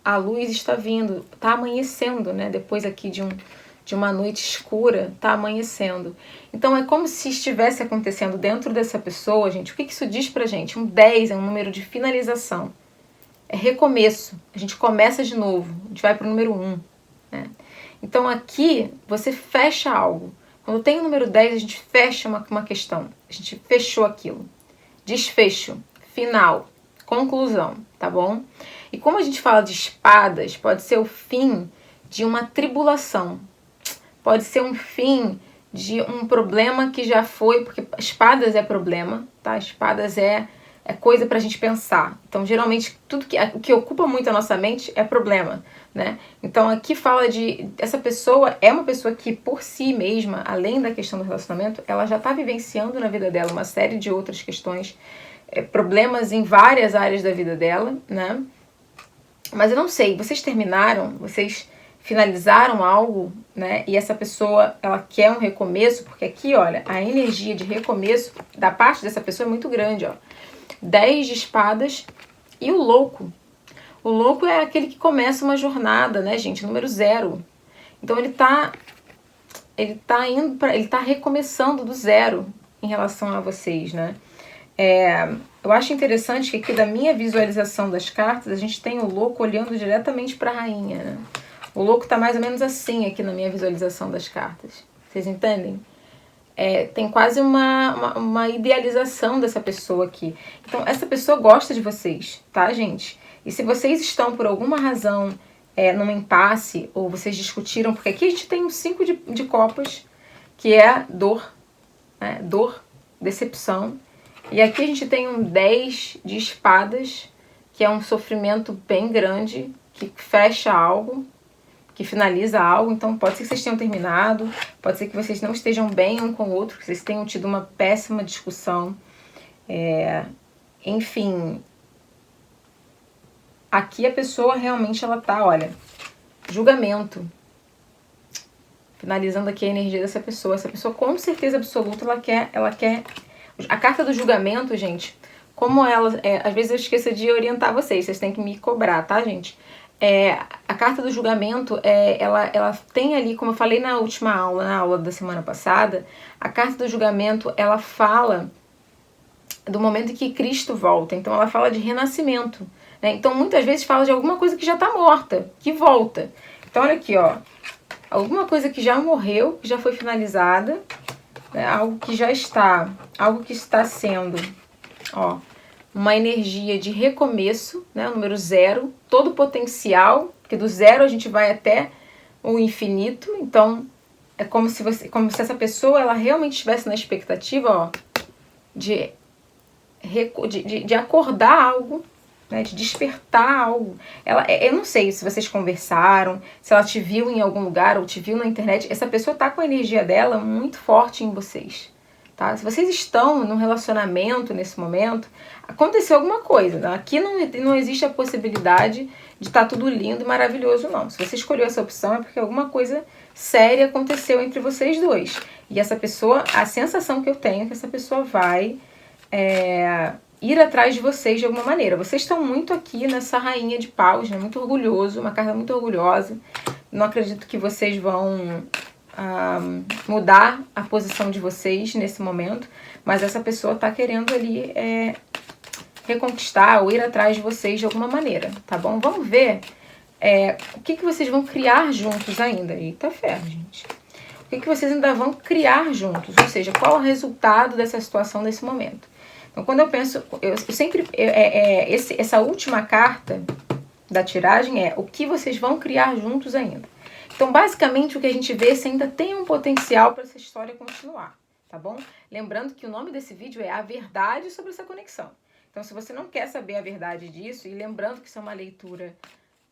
a luz está vindo, está amanhecendo, né? Depois aqui de uma noite escura, está amanhecendo. Então é como se estivesse acontecendo dentro dessa pessoa, gente. O que isso diz pra gente? Um 10 é um número de finalização. É recomeço. A gente começa de novo. A gente vai pro número 1. Né? Então aqui você fecha algo. Quando tem o número 10, a gente fecha uma questão. A gente fechou aquilo. Desfecho. Final. Conclusão. Tá bom? E como a gente fala de espadas, pode ser o fim de uma tribulação. Pode ser um fim de um problema que já foi, porque espadas é problema, tá? Espadas é coisa pra gente pensar. Então, geralmente, o que ocupa muito a nossa mente é problema, né? Então, aqui fala essa pessoa é uma pessoa que, por si mesma, além da questão do relacionamento, ela já tá vivenciando na vida dela uma série de outras questões, problemas em várias áreas da vida dela, né? Mas eu não sei, vocês terminaram, vocês finalizaram algo, né? E essa pessoa, ela quer um recomeço, porque aqui, olha, a energia de recomeço da parte dessa pessoa é muito grande, ó. 10 de espadas e o louco. O louco é aquele que começa uma jornada, né, gente? Número 0. Então ele tá recomeçando do zero em relação a vocês, né? Eu acho interessante que aqui da minha visualização das cartas, a gente tem o louco olhando diretamente para a rainha, né? O louco tá mais ou menos assim aqui na minha visualização das cartas. Vocês entendem? Tem quase uma idealização dessa pessoa aqui. Então, essa pessoa gosta de vocês, tá, gente? E se vocês estão, por alguma razão, num impasse, ou vocês discutiram, porque aqui a gente tem um 5 de copas, que é dor, né? Dor, decepção. E aqui a gente tem um 10 de espadas, que é um sofrimento bem grande, que fecha algo, que finaliza algo. Então pode ser que vocês tenham terminado, pode ser que vocês não estejam bem um com o outro, que vocês tenham tido uma péssima discussão. Enfim, aqui a pessoa realmente ela tá, olha, julgamento. Finalizando aqui a energia dessa pessoa. Essa pessoa com certeza absoluta ela quer a carta do julgamento, gente, como ela... às vezes eu esqueço de orientar vocês têm que me cobrar, tá, gente? A carta do julgamento, ela tem ali, como eu falei na última aula, na aula da semana passada, a carta do julgamento, ela fala do momento em que Cristo volta. Então ela fala de renascimento, né? Então muitas vezes fala de alguma coisa que já está morta, que volta. Então olha aqui, ó, alguma coisa que já morreu, que já foi finalizada, né? Algo que já está, algo que está sendo, ó, uma energia de recomeço, né? O número 0, todo o potencial, porque do 0 a gente vai até o infinito. Então é como se essa pessoa ela realmente estivesse na expectativa, ó, de acordar algo, né, de despertar algo. Eu não sei se vocês conversaram, se ela te viu em algum lugar ou te viu na internet. Essa pessoa tá com a energia dela muito forte em vocês, tá? Se vocês estão num relacionamento nesse momento, aconteceu alguma coisa, né? Aqui não existe a possibilidade de estar tudo lindo e maravilhoso, não. Se você escolheu essa opção é porque alguma coisa séria aconteceu entre vocês dois. E essa pessoa, a sensação que eu tenho é que essa pessoa vai ir atrás de vocês de alguma maneira. Vocês estão muito aqui nessa rainha de paus, né? Muito orgulhoso, uma carta muito orgulhosa. Não acredito que vocês vão mudar a posição de vocês nesse momento, mas essa pessoa tá querendo ali reconquistar ou ir atrás de vocês de alguma maneira, tá bom? Vamos ver o que vocês vão criar juntos ainda. Eita ferro, gente. O que vocês ainda vão criar juntos, ou seja, qual é o resultado dessa situação nesse momento. Então, quando eu penso, eu sempre, essa última carta da tiragem é o que vocês vão criar juntos ainda. Então, basicamente, o que a gente vê é se ainda tem um potencial para essa história continuar, tá bom? Lembrando que o nome desse vídeo é A Verdade sobre essa Conexão. Então, se você não quer saber a verdade disso, e lembrando que isso é uma leitura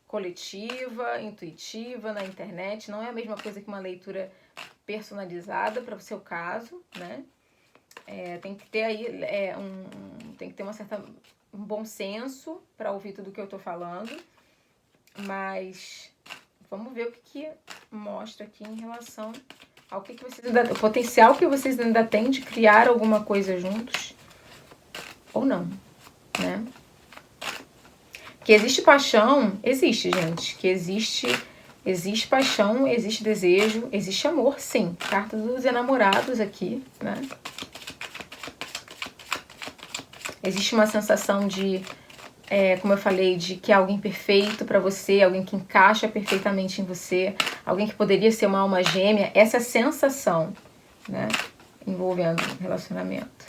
coletiva, intuitiva, na internet, não é a mesma coisa que uma leitura personalizada para o seu caso, né? Tem que ter aí tem que ter um bom senso para ouvir tudo que eu tô falando, mas vamos ver o que mostra aqui em relação ao que vocês ainda, o potencial que vocês ainda têm de criar alguma coisa juntos ou não, né? Que existe paixão, existe, gente, que existe paixão, existe desejo, existe amor, sim. Carta dos enamorados aqui, né? Existe uma sensação de, como eu falei, de que é alguém perfeito pra você, alguém que encaixa perfeitamente em você, alguém que poderia ser uma alma gêmea. Essa sensação, né, envolvendo relacionamento.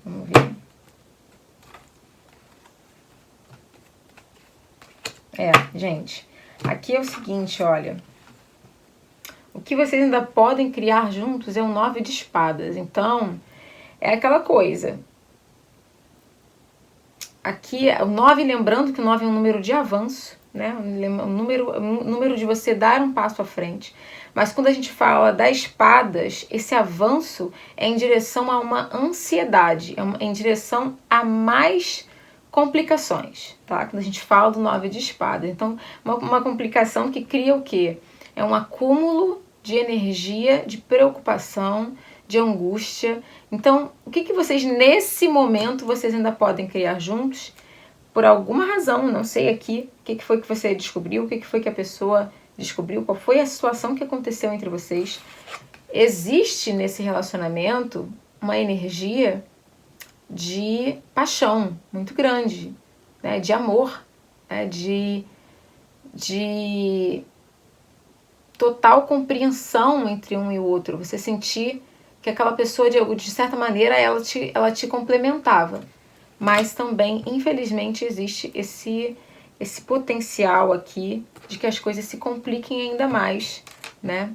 Vamos ver. Gente, aqui é o seguinte, olha. O que vocês ainda podem criar juntos é o 9 de espadas. Então, é aquela coisa. Aqui, o 9, lembrando que o 9 é um número de avanço, né? Um número de você dar um passo à frente. Mas quando a gente fala das espadas, esse avanço é em direção a uma ansiedade, em direção a mais complicações, tá? Quando a gente fala do 9 de espadas. Então, uma complicação que cria o quê? É um acúmulo de energia, de preocupação, de angústia. Então, o que vocês, nesse momento, vocês ainda podem criar juntos? Por alguma razão, não sei aqui, o que foi que você descobriu, o que foi que a pessoa descobriu, qual foi a situação que aconteceu entre vocês. Existe nesse relacionamento uma energia de paixão muito grande, né? De amor, né? de total compreensão entre um e o outro. Você sentir que aquela pessoa, de certa maneira, ela te complementava. Mas também, infelizmente, existe esse potencial aqui de que as coisas se compliquem ainda mais, né?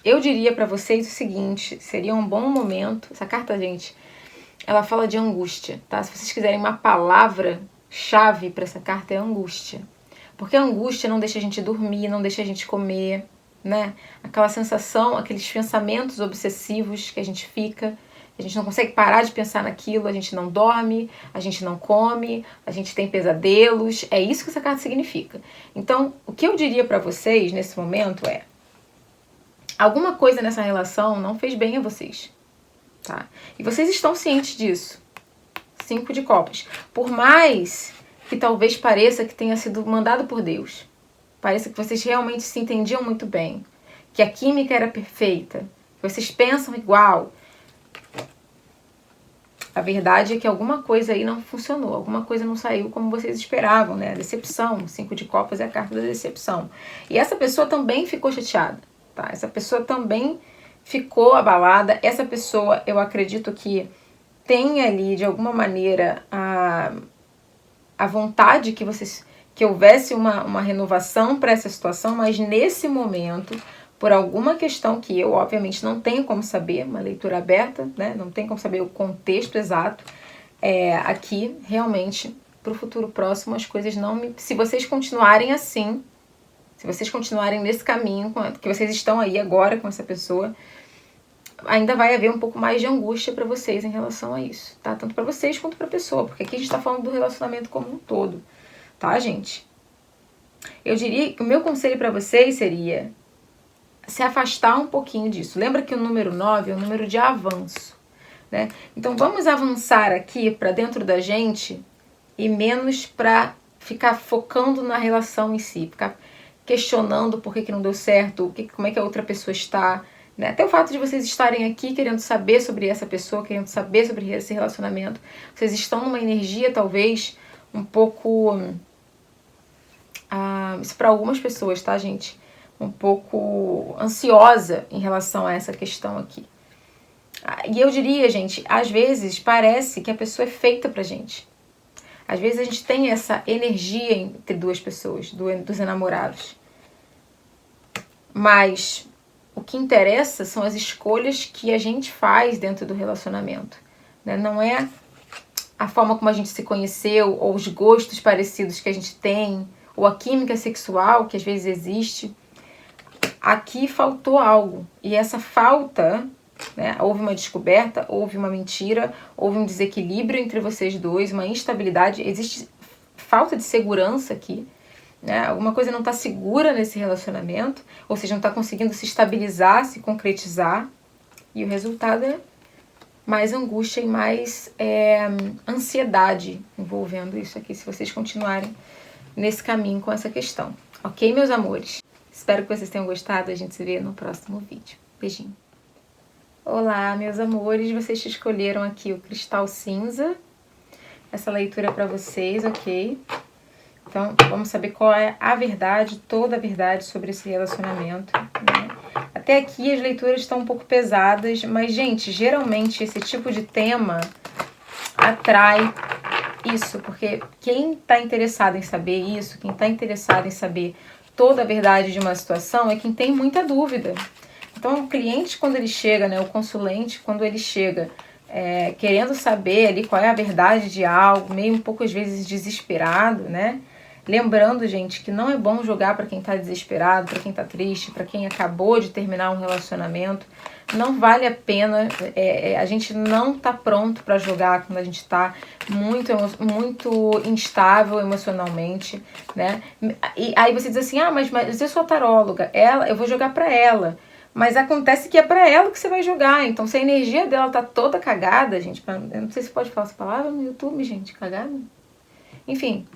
Eu diria para vocês o seguinte, seria um bom momento, essa carta, gente, ela fala de angústia, tá? Se vocês quiserem uma palavra-chave para essa carta, é angústia. Porque a angústia não deixa a gente dormir, não deixa a gente comer, né? Aquela sensação, aqueles pensamentos obsessivos que a gente fica, a gente não consegue parar de pensar naquilo, a gente não dorme, a gente não come, a gente tem pesadelos, é isso que essa carta significa. Então, o que eu diria para vocês nesse momento é: alguma coisa nessa relação não fez bem a vocês, tá? E vocês estão cientes disso. 5 de copas. Por mais que talvez pareça que tenha sido mandado por Deus, pareça que vocês realmente se entendiam muito bem, que a química era perfeita, que vocês pensam igual, a verdade é que alguma coisa aí não funcionou, alguma coisa não saiu como vocês esperavam, né? A decepção, 5 de copas é a carta da decepção. E essa pessoa também ficou chateada, tá? Essa pessoa também ficou abalada. Essa pessoa, eu acredito que tem ali, de alguma maneira, a vontade que houvesse uma renovação para essa situação, mas nesse momento, por alguma questão que eu, obviamente, não tenho como saber, uma leitura aberta, né? Não tenho como saber o contexto exato, aqui, realmente, para o futuro próximo, as coisas não se vocês continuarem assim, se vocês continuarem nesse caminho, que vocês estão aí agora com essa pessoa, ainda vai haver um pouco mais de angústia para vocês em relação a isso, tá? Tanto para vocês quanto para a pessoa, porque aqui a gente está falando do relacionamento como um todo, tá, gente? Eu diria que o meu conselho para vocês seria se afastar um pouquinho disso. Lembra que o número 9 é um número de avanço, né? Então vamos avançar aqui para dentro da gente e menos para ficar focando na relação em si, ficar questionando por que não deu certo, como é que a outra pessoa está, né? Até o fato de vocês estarem aqui querendo saber sobre essa pessoa, querendo saber sobre esse relacionamento, vocês estão numa energia talvez um pouco, isso para algumas pessoas, tá, gente? Um pouco ansiosa em relação a essa questão aqui. E eu diria, gente, às vezes parece que a pessoa é feita pra gente. Às vezes a gente tem essa energia entre duas pessoas, dos enamorados. Mas o que interessa são as escolhas que a gente faz dentro do relacionamento, né? Não é a forma como a gente se conheceu, ou os gostos parecidos que a gente tem, ou a química sexual que às vezes existe. Aqui faltou algo, e essa falta, né, houve uma descoberta, houve uma mentira, houve um desequilíbrio entre vocês dois, uma instabilidade, existe falta de segurança aqui, né? Alguma coisa não está segura nesse relacionamento, ou seja, não está conseguindo se estabilizar, se concretizar, e o resultado é mais angústia e mais ansiedade envolvendo isso aqui, se vocês continuarem nesse caminho com essa questão. Ok, meus amores? Espero que vocês tenham gostado. A gente se vê no próximo vídeo. Beijinho. Olá, meus amores. Vocês escolheram aqui o cristal cinza. Essa leitura é para vocês, ok? Então, vamos saber qual é a verdade, toda a verdade sobre esse relacionamento, né? Até aqui as leituras estão um pouco pesadas, mas, gente, geralmente esse tipo de tema atrai isso, porque quem está interessado em saber isso, quem está interessado em saber toda a verdade de uma situação é quem tem muita dúvida. Então, o cliente, quando ele chega, né, o consulente, quando ele chega querendo saber ali qual é a verdade de algo, meio um pouco às vezes desesperado, né, Lembrando, gente, que não é bom jogar para quem tá desesperado, para quem tá triste, para quem acabou de terminar um relacionamento. Não vale a pena, a gente não tá pronto para jogar quando a gente tá muito instável emocionalmente, né? E aí você diz assim, mas eu sou a taróloga, eu vou jogar para ela. Mas acontece que é pra ela que você vai jogar. Então, se a energia dela tá toda cagada, gente, eu não sei se pode falar essa palavra no YouTube, gente, cagada. Enfim,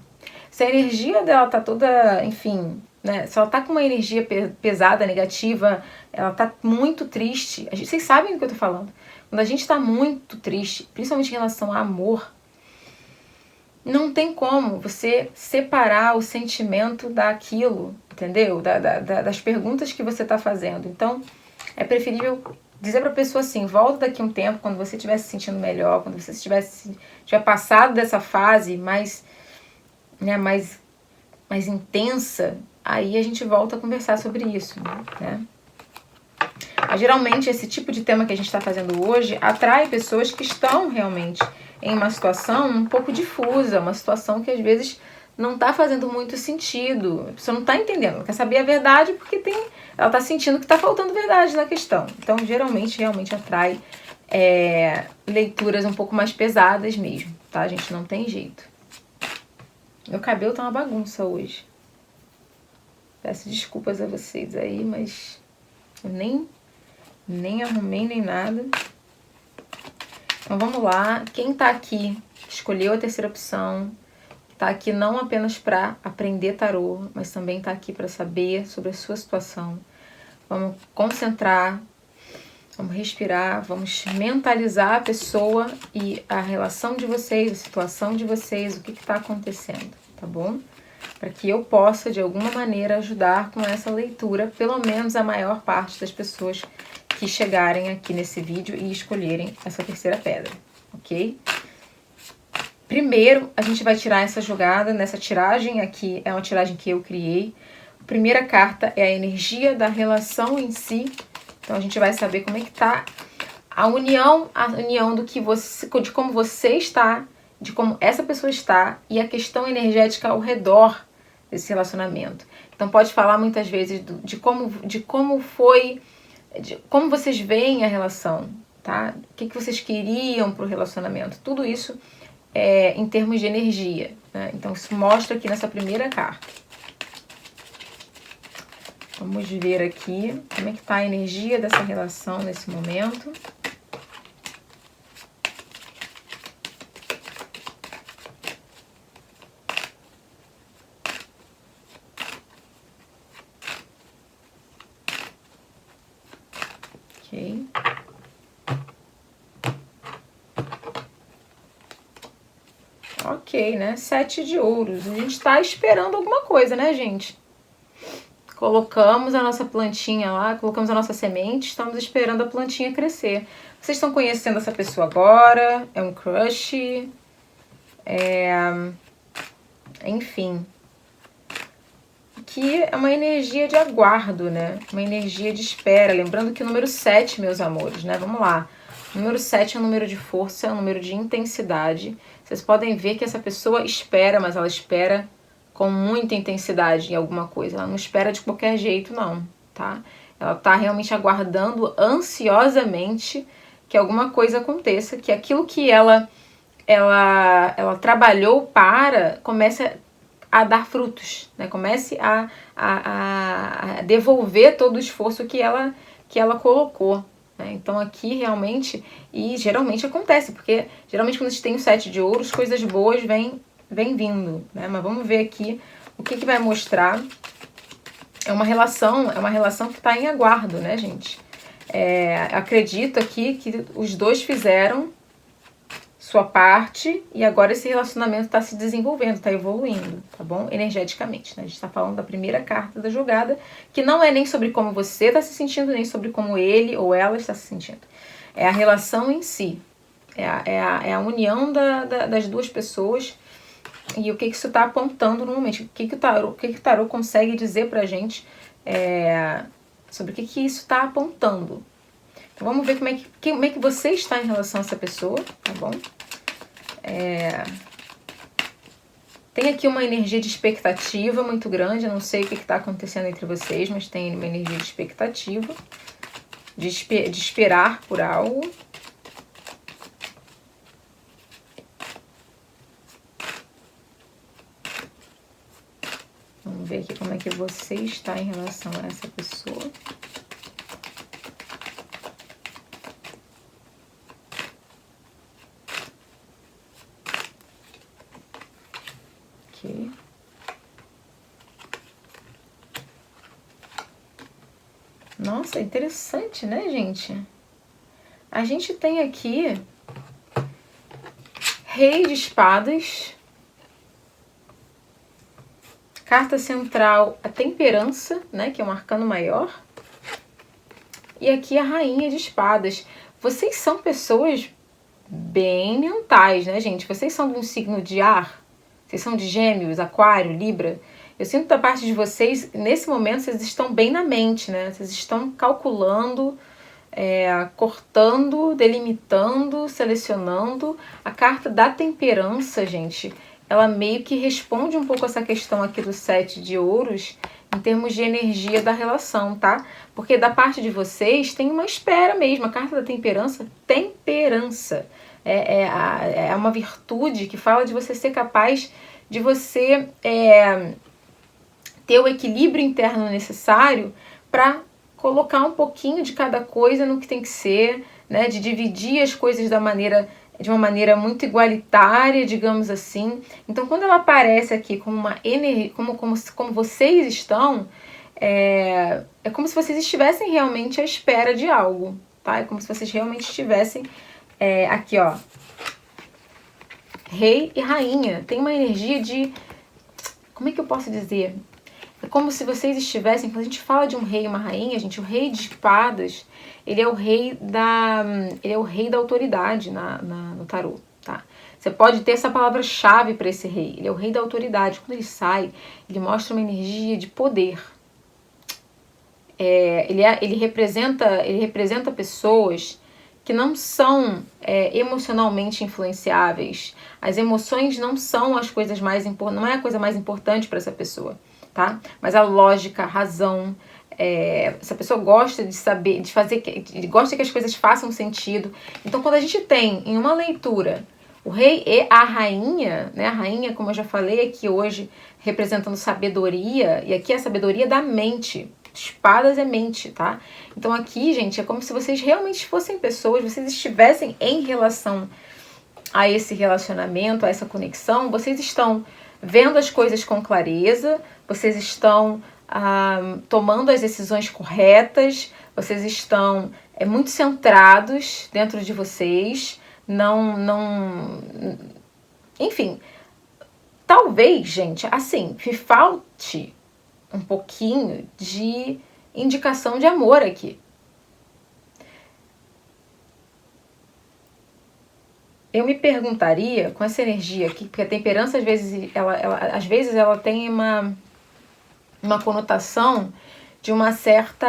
se a energia dela tá toda, enfim, né? Se ela tá com uma energia pesada, negativa, ela tá muito triste. Vocês sabem do que eu tô falando. Quando a gente tá muito triste, principalmente em relação a amor, não tem como você separar o sentimento daquilo, entendeu? Das perguntas que você tá fazendo. Então, é preferível dizer pra pessoa assim, volta daqui um tempo, quando você estiver se sentindo melhor, quando você tiver passado dessa fase mais, né, mais intensa, aí a gente volta a conversar sobre isso, né? Mas, geralmente, esse tipo de tema que a gente está fazendo hoje atrai pessoas que estão realmente em uma situação um pouco difusa, uma situação que às vezes não está fazendo muito sentido. A pessoa não está entendendo, ela quer saber a verdade porque ela está sentindo que está faltando verdade na questão. Então, geralmente, realmente atrai leituras um pouco mais pesadas mesmo, tá? A gente não tem jeito. Meu cabelo tá uma bagunça hoje. Peço desculpas a vocês aí, mas eu nem arrumei nem nada. Então vamos lá. Quem tá aqui, escolheu a terceira opção, tá aqui não apenas para aprender tarô, mas também tá aqui para saber sobre a sua situação. Vamos concentrar, vamos respirar, vamos mentalizar a pessoa e a relação de vocês, a situação de vocês, o que está acontecendo, tá bom? Para que eu possa, de alguma maneira, ajudar com essa leitura, pelo menos a maior parte das pessoas que chegarem aqui nesse vídeo e escolherem essa terceira pedra, ok? Primeiro, a gente vai tirar essa jogada, nessa tiragem aqui, é uma tiragem que eu criei. A primeira carta é a energia da relação em si. Então, a gente vai saber como é que tá a união de como você está, de como essa pessoa está e a questão energética ao redor desse relacionamento. Então, pode falar muitas vezes de como foi, de como vocês veem a relação, tá? O que vocês queriam pro relacionamento. Tudo isso em termos de energia, né? Então, isso mostra aqui nessa primeira carta. Vamos ver aqui como é que tá a energia dessa relação nesse momento. Ok. Ok, né? 7 de ouros. A gente tá esperando alguma coisa, né, gente? Colocamos a nossa plantinha lá, colocamos a nossa semente, estamos esperando a plantinha crescer. Vocês estão conhecendo essa pessoa agora? É um crush? Enfim. Que é uma energia de aguardo, né? Uma energia de espera. Lembrando que o número 7, meus amores, né? Vamos lá. O número 7 é um número de força, é um número de intensidade. Vocês podem ver que essa pessoa espera, mas ela espera com muita intensidade em alguma coisa. Ela não espera de qualquer jeito, não, tá? Ela tá realmente aguardando ansiosamente que alguma coisa aconteça, que aquilo que ela trabalhou para comece a dar frutos, né? Comece a devolver todo o esforço que ela colocou. Né? Então aqui realmente, e geralmente acontece, porque geralmente quando a gente tem o 7 de ouros, coisas boas vêm vindo, né? Mas vamos ver aqui o que vai mostrar. É uma relação que está em aguardo, né, gente? Acredito aqui que os dois fizeram sua parte e agora esse relacionamento está se desenvolvendo, está evoluindo, tá bom? Energeticamente, né? A gente está falando da primeira carta da jogada, que não é nem sobre como você está se sentindo, nem sobre como ele ou ela está se sentindo. É a relação em si, é a união das duas pessoas. E o que isso está apontando no momento? O que o tarô consegue dizer pra gente sobre o que isso está apontando? Então vamos ver como é que você está em relação a essa pessoa, tá bom? Tem aqui uma energia de expectativa muito grande. Eu não sei o que está acontecendo entre vocês, mas tem uma energia de expectativa, de esperar por algo. Vamos ver aqui como é que você está em relação a essa pessoa. Aqui. Nossa, interessante, né, gente? A gente tem aqui Rei de Espadas. Carta central, a Temperança, né, que é um arcano maior. E aqui a Rainha de Espadas. Vocês são pessoas bem mentais, né, gente? Vocês são de um signo de ar. Vocês são de Gêmeos, Aquário, Libra. Eu sinto da parte de vocês, nesse momento, vocês estão bem na mente, né? Vocês estão calculando, cortando, delimitando, selecionando. A carta da Temperança, gente, ela meio que responde um pouco essa questão aqui do 7 de ouros em termos de energia da relação, tá? Porque da parte de vocês tem uma espera mesmo. A carta da Temperança, temperança. É uma virtude que fala de você ser capaz de você ter o equilíbrio interno necessário para colocar um pouquinho de cada coisa no que tem que ser, né? De dividir as coisas de uma maneira muito igualitária, digamos assim. Então, quando ela aparece aqui como uma energia, como vocês estão, é como se vocês estivessem realmente à espera de algo, tá? É como se vocês realmente estivessem aqui, ó, Rei e Rainha. Tem uma energia de... Como é que eu posso dizer? É como se vocês estivessem... Quando a gente fala de um rei e uma rainha, gente, o Rei de Espadas, ele é o rei da autoridade no tarô, tá? Você pode ter essa palavra-chave para esse rei. Ele é o rei da autoridade. Quando ele sai, ele mostra uma energia de poder. Ele representa pessoas que não são emocionalmente influenciáveis. As emoções não são as coisas mais importantes, não é a coisa mais importante para essa pessoa, tá? Mas a lógica, a razão, essa pessoa gosta de saber, gosta que as coisas façam sentido. Então, quando a gente tem em uma leitura o rei e a rainha, né? A rainha, como eu já falei aqui hoje, representando sabedoria, e aqui é a sabedoria da mente. Espadas é mente, tá? Então aqui, gente, é como se vocês realmente fossem pessoas, vocês estivessem em relação a esse relacionamento, a essa conexão, vocês estão vendo as coisas com clareza, vocês estão tomando as decisões corretas, vocês estão muito centrados dentro de vocês, enfim, talvez, gente, assim, me falte um pouquinho de indicação de amor aqui. Eu me perguntaria, com essa energia aqui, porque a temperança às vezes ela tem uma conotação de um certo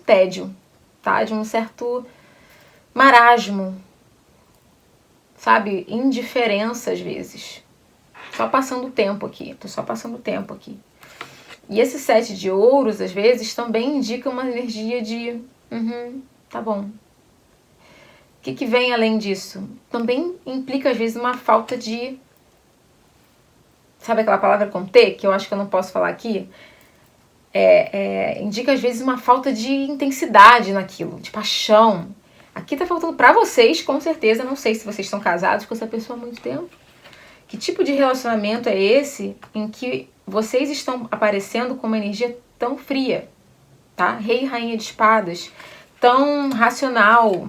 tédio, tá? De um certo marasmo, sabe? Indiferença às vezes. Só passando o tempo aqui, tô só passando o tempo aqui. E esse 7 de ouros, às vezes, também indica uma energia de... tá bom. O que vem além disso? Também implica, às vezes, uma falta de... Sabe aquela palavra com T, que eu acho que eu não posso falar aqui? Indica, às vezes, uma falta de intensidade naquilo, de paixão. Aqui tá faltando pra vocês, com certeza. Não sei se vocês estão casados com essa pessoa há muito tempo. Que tipo de relacionamento é esse em que vocês estão aparecendo com uma energia tão fria, tá? Rei e Rainha de Espadas, tão racional,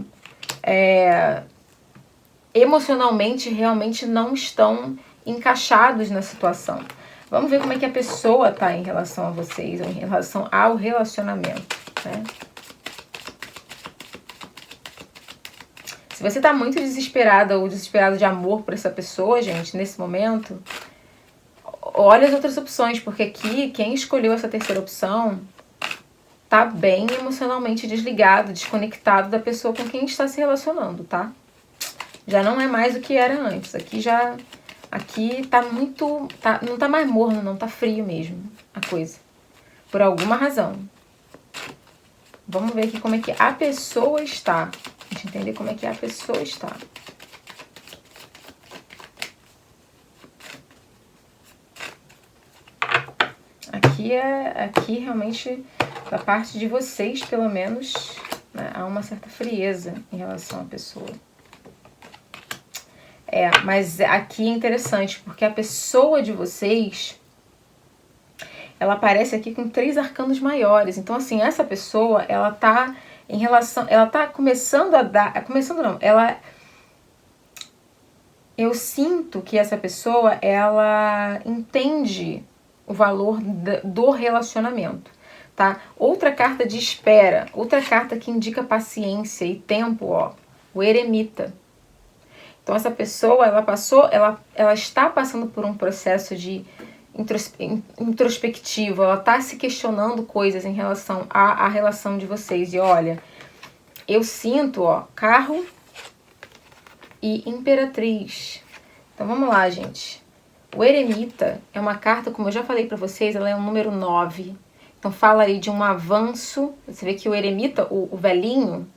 emocionalmente realmente não estão encaixados na situação. Vamos ver como é que a pessoa tá em relação a vocês, em relação ao relacionamento, né? Se você tá muito desesperada ou desesperado de amor por essa pessoa, gente, nesse momento, olha as outras opções, porque aqui, quem escolheu essa terceira opção tá bem emocionalmente desligado, desconectado da pessoa com quem está se relacionando, tá? Já não é mais o que era antes. Aqui tá muito, não tá mais morno, não, tá frio mesmo a coisa. Por alguma razão. Vamos ver aqui como é que a pessoa está. A gente entender como é que a pessoa está. Aqui realmente, da parte de vocês, pelo menos, né, há uma certa frieza em relação à pessoa. Mas aqui é interessante, porque a pessoa de vocês, ela aparece aqui com 3 arcanos maiores. Então, assim, essa pessoa, ela tá em relação, ela tá começando a dar, começando não, eu sinto que essa pessoa, ela entende o valor do relacionamento, tá? Outra carta de espera, outra carta que indica paciência e tempo, ó, o eremita. Então essa pessoa, ela está passando por um processo de introspectivo, ela está se questionando coisas em relação à relação de vocês. E olha, eu sinto, ó, carro e imperatriz. Então vamos lá, gente. O eremita é uma carta, como eu já falei pra vocês, ela é um número 9. Então fala aí de um avanço. Você vê que o eremita, o velhinho,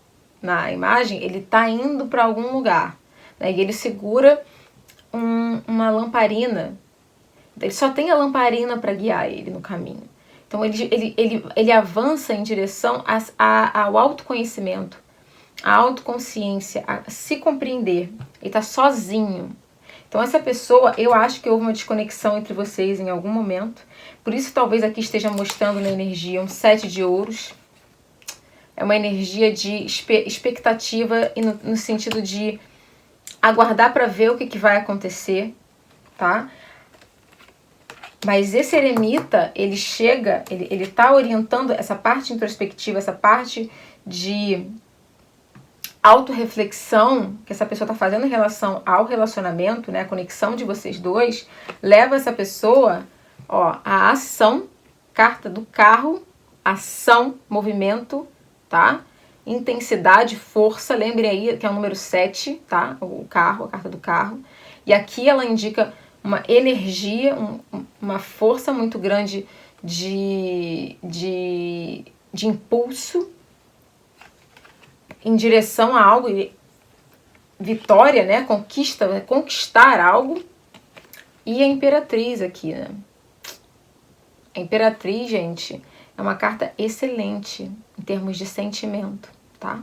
na imagem, ele tá indo para algum lugar. Né? E ele segura uma lamparina. Ele só tem a lamparina para guiar ele no caminho. Então ele avança em direção ao autoconhecimento, à autoconsciência, a se compreender. Ele tá sozinho. Então essa pessoa, eu acho que houve uma desconexão entre vocês em algum momento. Por isso talvez aqui esteja mostrando na energia um 7 de ouros. É uma energia de expectativa no sentido de aguardar para ver o que vai acontecer, tá? Mas esse eremita, ele chega, ele tá orientando essa parte introspectiva, essa parte de autorreflexão que essa pessoa está fazendo em relação ao relacionamento, né, a conexão de vocês dois, leva essa pessoa, ó, à ação, carta do carro, ação, movimento, tá? Intensidade, força, lembrem aí que é o número 7, tá? O carro, a carta do carro. E aqui ela indica uma energia, uma força muito grande de impulso, em direção a algo, vitória, né? Conquistar algo. E a imperatriz aqui, né? A imperatriz, gente, é uma carta excelente em termos de sentimento, tá?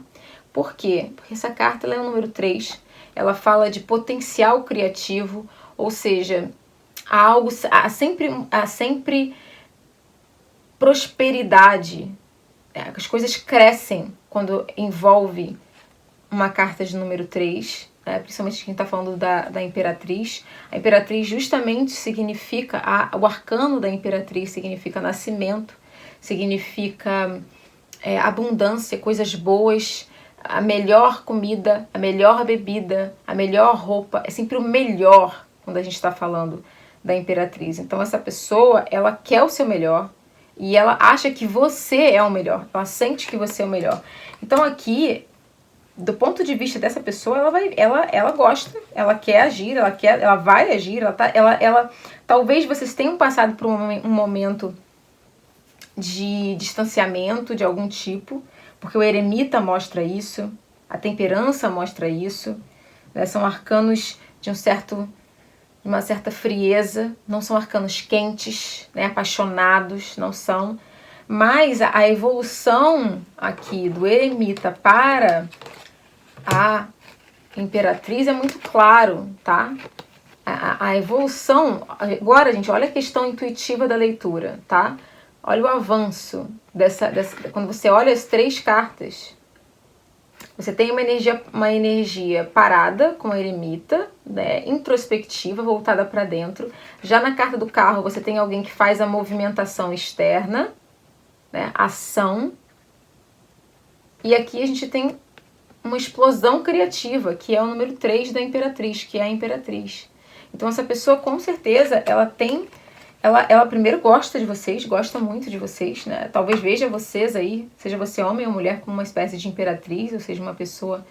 Por quê? Porque essa carta ela é o número 3. Ela fala de potencial criativo, ou seja, há sempre prosperidade. As coisas crescem quando envolve uma carta de número 3, né? Principalmente quem está falando da imperatriz. A imperatriz justamente significa, o arcano da imperatriz significa nascimento, significa abundância, coisas boas, a melhor comida, a melhor bebida, a melhor roupa, é sempre o melhor quando a gente está falando da imperatriz. Então essa pessoa, ela quer o seu melhor, e ela acha que você é o melhor. Ela sente que você é o melhor. Então aqui, do ponto de vista dessa pessoa, ela gosta, ela quer agir, ela vai agir, talvez vocês tenham passado por um momento de distanciamento de algum tipo, porque o eremita mostra isso, a temperança mostra isso, né? São arcanos de uma certa frieza, não são arcanos quentes, né, apaixonados, não são. Mas a evolução aqui do eremita para a imperatriz é muito claro, tá? A evolução, agora, gente, olha a questão intuitiva da leitura, tá? Olha o avanço quando você olha as 3 cartas. Você tem uma energia parada com a eremita, né, introspectiva, voltada para dentro. Já na carta do carro, você tem alguém que faz a movimentação externa, né, ação. E aqui a gente tem uma explosão criativa, que é o número 3 da imperatriz, que é a imperatriz. Então essa pessoa, com certeza, ela primeiro gosta de vocês, gosta muito de vocês, né? Talvez veja vocês aí, seja você homem ou mulher, como uma espécie de imperatriz, ou seja, uma pessoa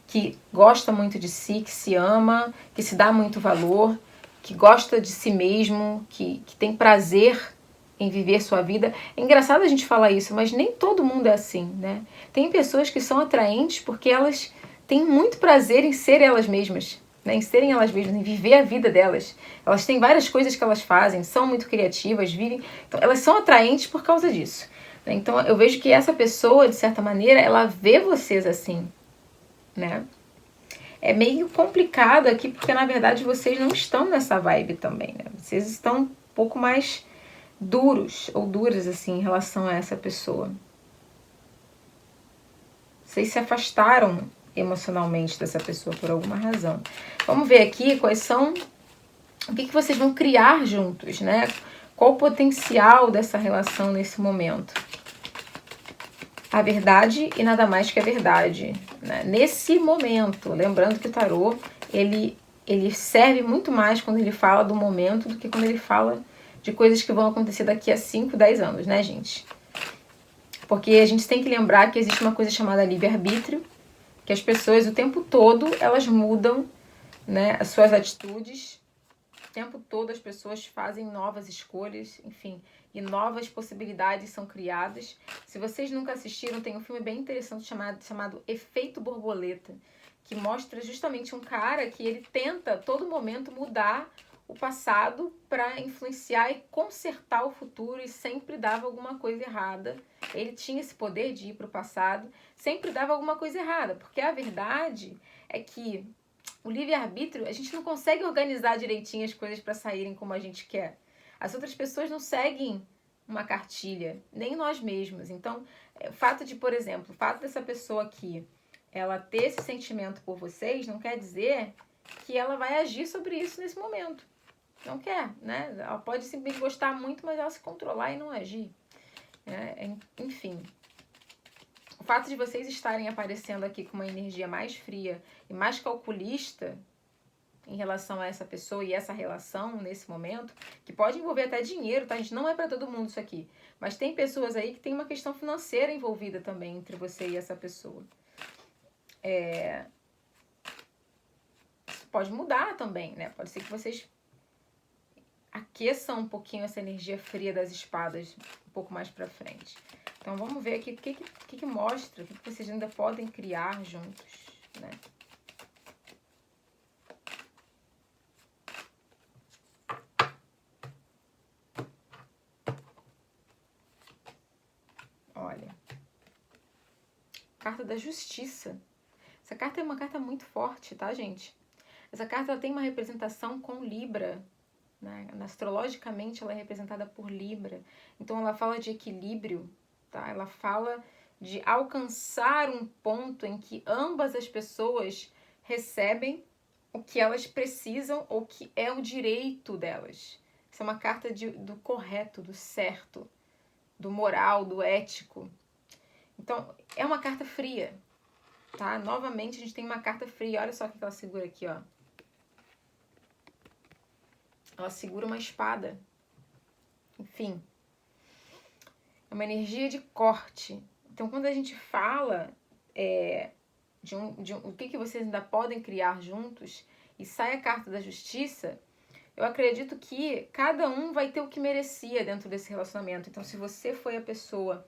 que gosta muito de si, que se ama, que se dá muito valor, que gosta de si mesmo, que tem prazer em viver sua vida. É engraçado a gente falar isso, mas nem todo mundo é assim, né? Tem pessoas que são atraentes porque elas têm muito prazer em ser elas mesmas, né? Em serem elas mesmas, em viver a vida delas. Elas têm várias coisas que elas fazem, são muito criativas, vivem... Então, elas são atraentes por causa disso. Né? Então, eu vejo que essa pessoa, de certa maneira, ela vê vocês assim, né? É meio complicado aqui, porque na verdade vocês não estão nessa vibe também, né? Vocês estão um pouco mais duros ou duras assim em relação a essa pessoa. Vocês se afastaram emocionalmente dessa pessoa por alguma razão. Vamos ver aqui quais são, o que vocês vão criar juntos, né? Qual o potencial dessa relação nesse momento? A verdade e nada mais que a verdade, né? Nesse momento, lembrando que o tarô, ele serve muito mais quando ele fala do momento do que quando ele fala de coisas que vão acontecer daqui a 5, 10 anos, né, gente? Porque a gente tem que lembrar que existe uma coisa chamada livre-arbítrio, que as pessoas o tempo todo, elas mudam, né, as suas atitudes. O tempo todo as pessoas fazem novas escolhas, enfim, e novas possibilidades são criadas. Se vocês nunca assistiram, tem um filme bem interessante chamado Efeito Borboleta, que mostra justamente um cara que ele tenta a todo momento mudar o passado para influenciar e consertar o futuro, e sempre dava alguma coisa errada. Ele tinha esse poder de ir para o passado, sempre dava alguma coisa errada, porque a verdade é que o livre-arbítrio, a gente não consegue organizar direitinho as coisas para saírem como a gente quer. As outras pessoas não seguem uma cartilha, nem nós mesmos. Então, o fato de, por exemplo, o fato dessa pessoa aqui, ela ter esse sentimento por vocês, não quer dizer que ela vai agir sobre isso nesse momento. Não quer, né? Ela pode simplesmente gostar muito, mas ela se controlar e não agir. Enfim, o fato de vocês estarem aparecendo aqui com uma energia mais fria e mais calculista em relação a essa pessoa e essa relação nesse momento, que pode envolver até dinheiro, tá, gente? Não é para todo mundo isso aqui. Mas tem pessoas aí que tem uma questão financeira envolvida também entre você e essa pessoa. Isso pode mudar também, né? Pode ser que vocês aqueçam um pouquinho essa energia fria das espadas um pouco mais pra frente. Então vamos ver aqui o que mostra, o que vocês ainda podem criar juntos, né? Olha, carta da justiça. Essa carta é uma carta muito forte, tá, gente? Essa carta ela tem uma representação com Libra, né? Astrologicamente ela é representada por Libra. Então ela fala de equilíbrio, tá? Ela fala de alcançar um ponto em que ambas as pessoas recebem o que elas precisam ou que é o direito delas. Isso é uma carta do correto, do certo, do moral, do ético. Então, é uma carta fria, tá? Novamente, a gente tem uma carta fria. Olha só o que ela segura aqui, ó. Ela segura uma espada. Enfim, é uma energia de corte. Então, quando a gente fala o que vocês ainda podem criar juntos e sai a carta da justiça, eu acredito que cada um vai ter o que merecia dentro desse relacionamento. Então, se você foi a pessoa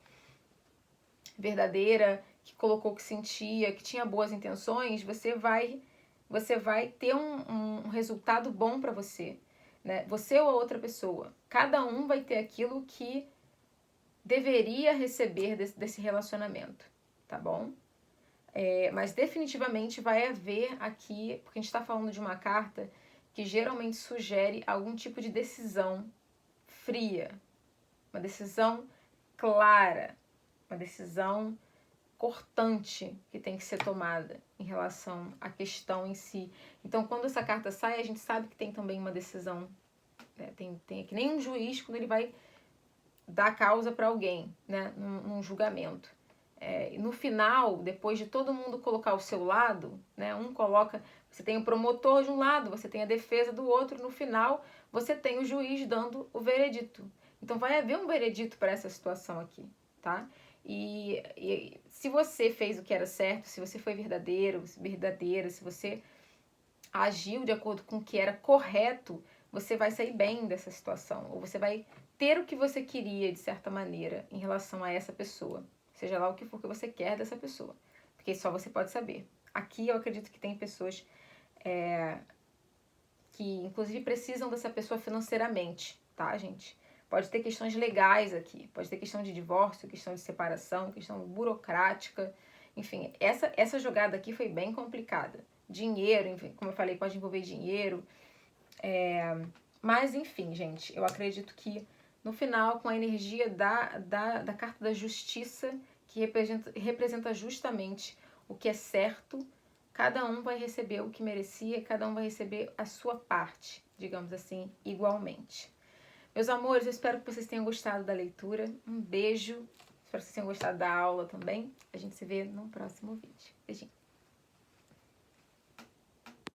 verdadeira, que colocou o que sentia, que tinha boas intenções, você vai ter um resultado bom para você, né? Você ou a outra pessoa. Cada um vai ter aquilo que deveria receber desse relacionamento, tá bom? Mas definitivamente vai haver aqui, porque a gente está falando de uma carta que geralmente sugere algum tipo de decisão fria, uma decisão clara, uma decisão cortante que tem que ser tomada em relação à questão em si. Então, quando essa carta sai, a gente sabe que tem também uma decisão, né? Tem que nem um juiz quando ele vai dar causa para alguém, né? Num julgamento. E no final, depois de todo mundo colocar o seu lado, né? Você tem o promotor de um lado, você tem a defesa do outro, no final você tem o juiz dando o veredito. Então vai haver um veredito para essa situação aqui, tá? E se você fez o que era certo, se você foi verdadeira, se você agiu de acordo com o que era correto, você vai sair bem dessa situação. Ou você vai ter o que você queria, de certa maneira, em relação a essa pessoa. Seja lá o que for que você quer dessa pessoa. Porque só você pode saber. Aqui eu acredito que tem pessoas que, inclusive, precisam dessa pessoa financeiramente, tá, gente? Pode ter questões legais aqui. Pode ter questão de divórcio, questão de separação, questão burocrática. Enfim, essa jogada aqui foi bem complicada. Dinheiro, enfim, como eu falei, pode envolver dinheiro. Mas, enfim, gente, eu acredito que no final, com a energia da carta da justiça, que representa justamente o que é certo, cada um vai receber o que merecia, cada um vai receber a sua parte, digamos assim, igualmente. Meus amores, eu espero que vocês tenham gostado da leitura. Um beijo. Espero que vocês tenham gostado da aula também. A gente se vê no próximo vídeo. Beijinho.